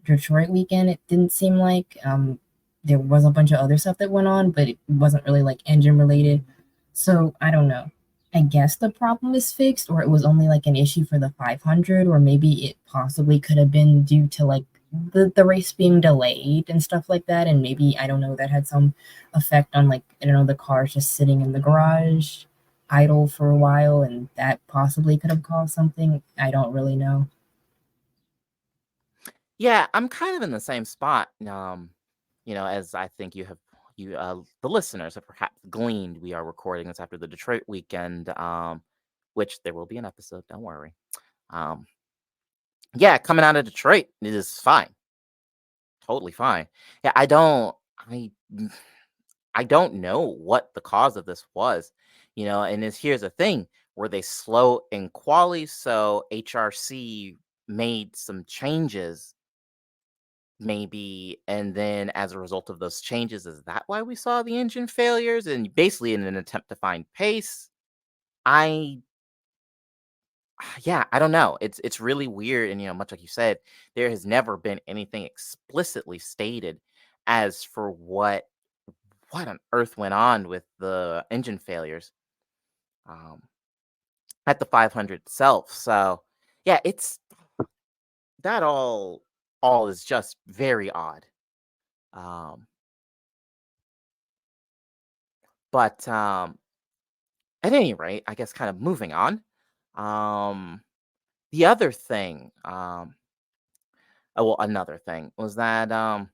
Detroit weekend. It didn't seem like there was a bunch of other stuff that went on, but it wasn't really engine related. So I don't know. I guess the problem is fixed, or it was only an issue for the 500, or maybe it possibly could have been due to the race being delayed and stuff like that, and maybe I don't know that had some effect on like I don't know the cars just sitting in the garage idle for a while, and that possibly could have caused something. I don't really know. Yeah, I'm kind of in the same spot, as I think the listeners have perhaps gleaned. We are recording this after the Detroit weekend, which there will be an episode. Don't worry. Um, yeah, coming out of Detroit is fine, totally fine. Yeah, I, I don't know what the cause of this was, and here's the thing: were they slow in quali? So HRC made some changes maybe, and then as a result of those changes, is that why we saw the engine failures? And basically in an attempt to find pace? I Yeah, I don't know. It's really weird, and much like you said, there has never been anything explicitly stated as for what on earth went on with the engine failures um, at the 500 itself. So, yeah, it's that all is just very odd. Um, but at any rate, I guess kind of moving on. Um, the other thing, another thing was that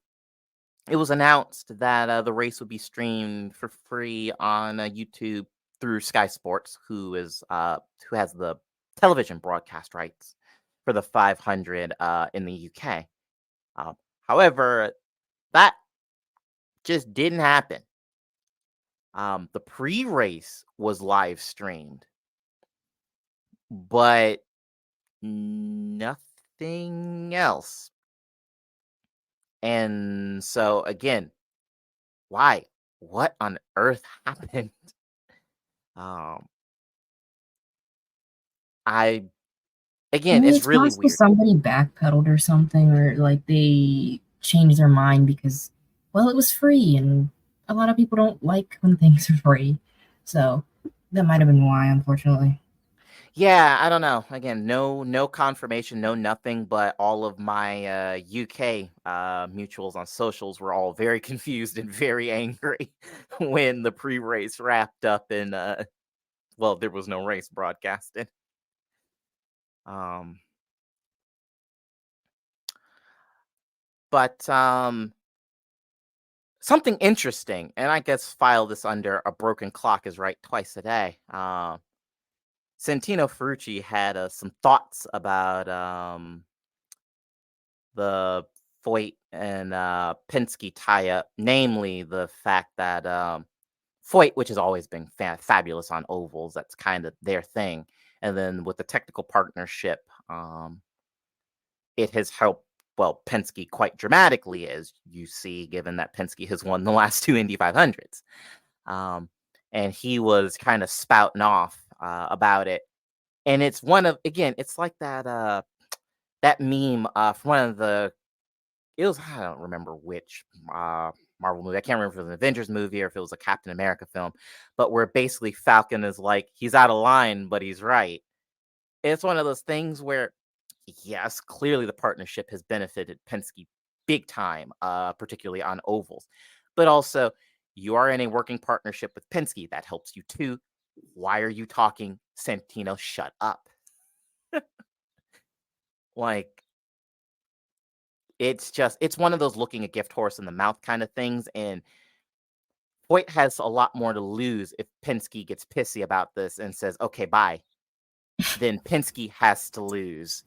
it was announced that the race would be streamed for free on YouTube through Sky Sports, who has the television broadcast rights for the 500 in the UK. Um, However, that just didn't happen. The pre-race was live streamed, but nothing else. And so again, why? What on earth happened? Um, I I Again, mean, it's it's really possible weird. somebody backpedaled or something, or like they changed their mind because, well, it was free, and a lot of people don't like when things are free. So that might have been why, unfortunately. Yeah, I don't know. Again, no confirmation, no nothing, but all of my UK mutuals on socials were all very confused and very angry when the pre-race wrapped up and well, there was no race broadcasted. Um but something interesting, and I guess file this under a broken clock is right twice a day. Santino Ferrucci had some thoughts about the Foyt and Penske tie-up, namely the fact that Foyt, which has always been fabulous on ovals, that's kind of their thing, and then with the technical partnership, it has helped, well, Penske quite dramatically, as you see, given that Penske has won the last two Indy 500s. Um, and he was kind of spouting off about it, and it's one of again, it's like that meme from one of the it was I don't remember which Marvel movie. I can't remember if it was an Avengers movie or if it was a Captain America film, but where basically Falcon is like he's out of line, but he's right. It's one of those things where yes, clearly the partnership has benefited Penske big time, particularly on ovals, but also you are in a working partnership with Penske that helps you too. Why are you talking, Santino? Shut up. Like it's one of those looking a gift horse in the mouth kind of things, and Hoyt has a lot more to lose if Penske gets pissy about this and says, "Okay, bye." Then Penske has to lose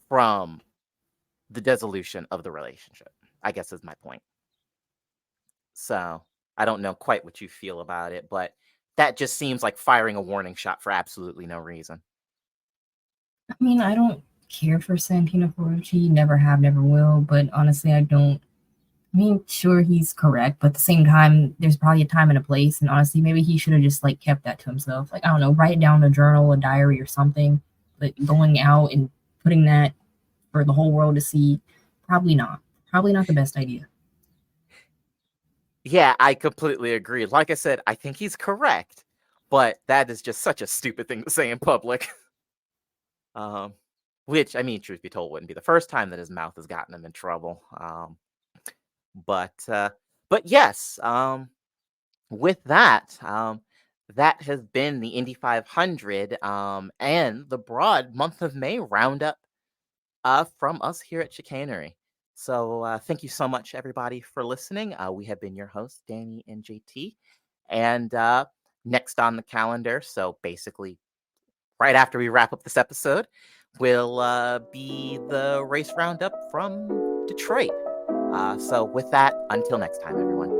from the dissolution of the relationship, I guess is my point. So, I don't know quite what you feel about it, but that just seems like firing a warning shot for absolutely no reason. I mean, I don't care for Santino Ferrucci, never have, never will, but honestly, I don't. I mean, sure, he's correct, but at the same time, there's probably a time and a place, and honestly, maybe he should have just like kept that to himself. Like, I don't know, write it down in a journal, a diary, or something. But going out and putting that for the whole world to see, probably not. Probably not the best idea. Yeah, I completely agree. Like I said, I think he's correct, but that is just such a stupid thing to say in public. Um which, I mean, truth be told, wouldn't be the first time that his mouth has gotten him in trouble. But but yes, with that, that has been the Indy 500 and the broad month of May roundup from us here at Chicanery. So thank you so much, everybody, for listening. We have been your hosts, Danny and JT. And next on the calendar, so basically right after we wrap up this episode, will be the race roundup from Detroit. So with that, until next time, everyone.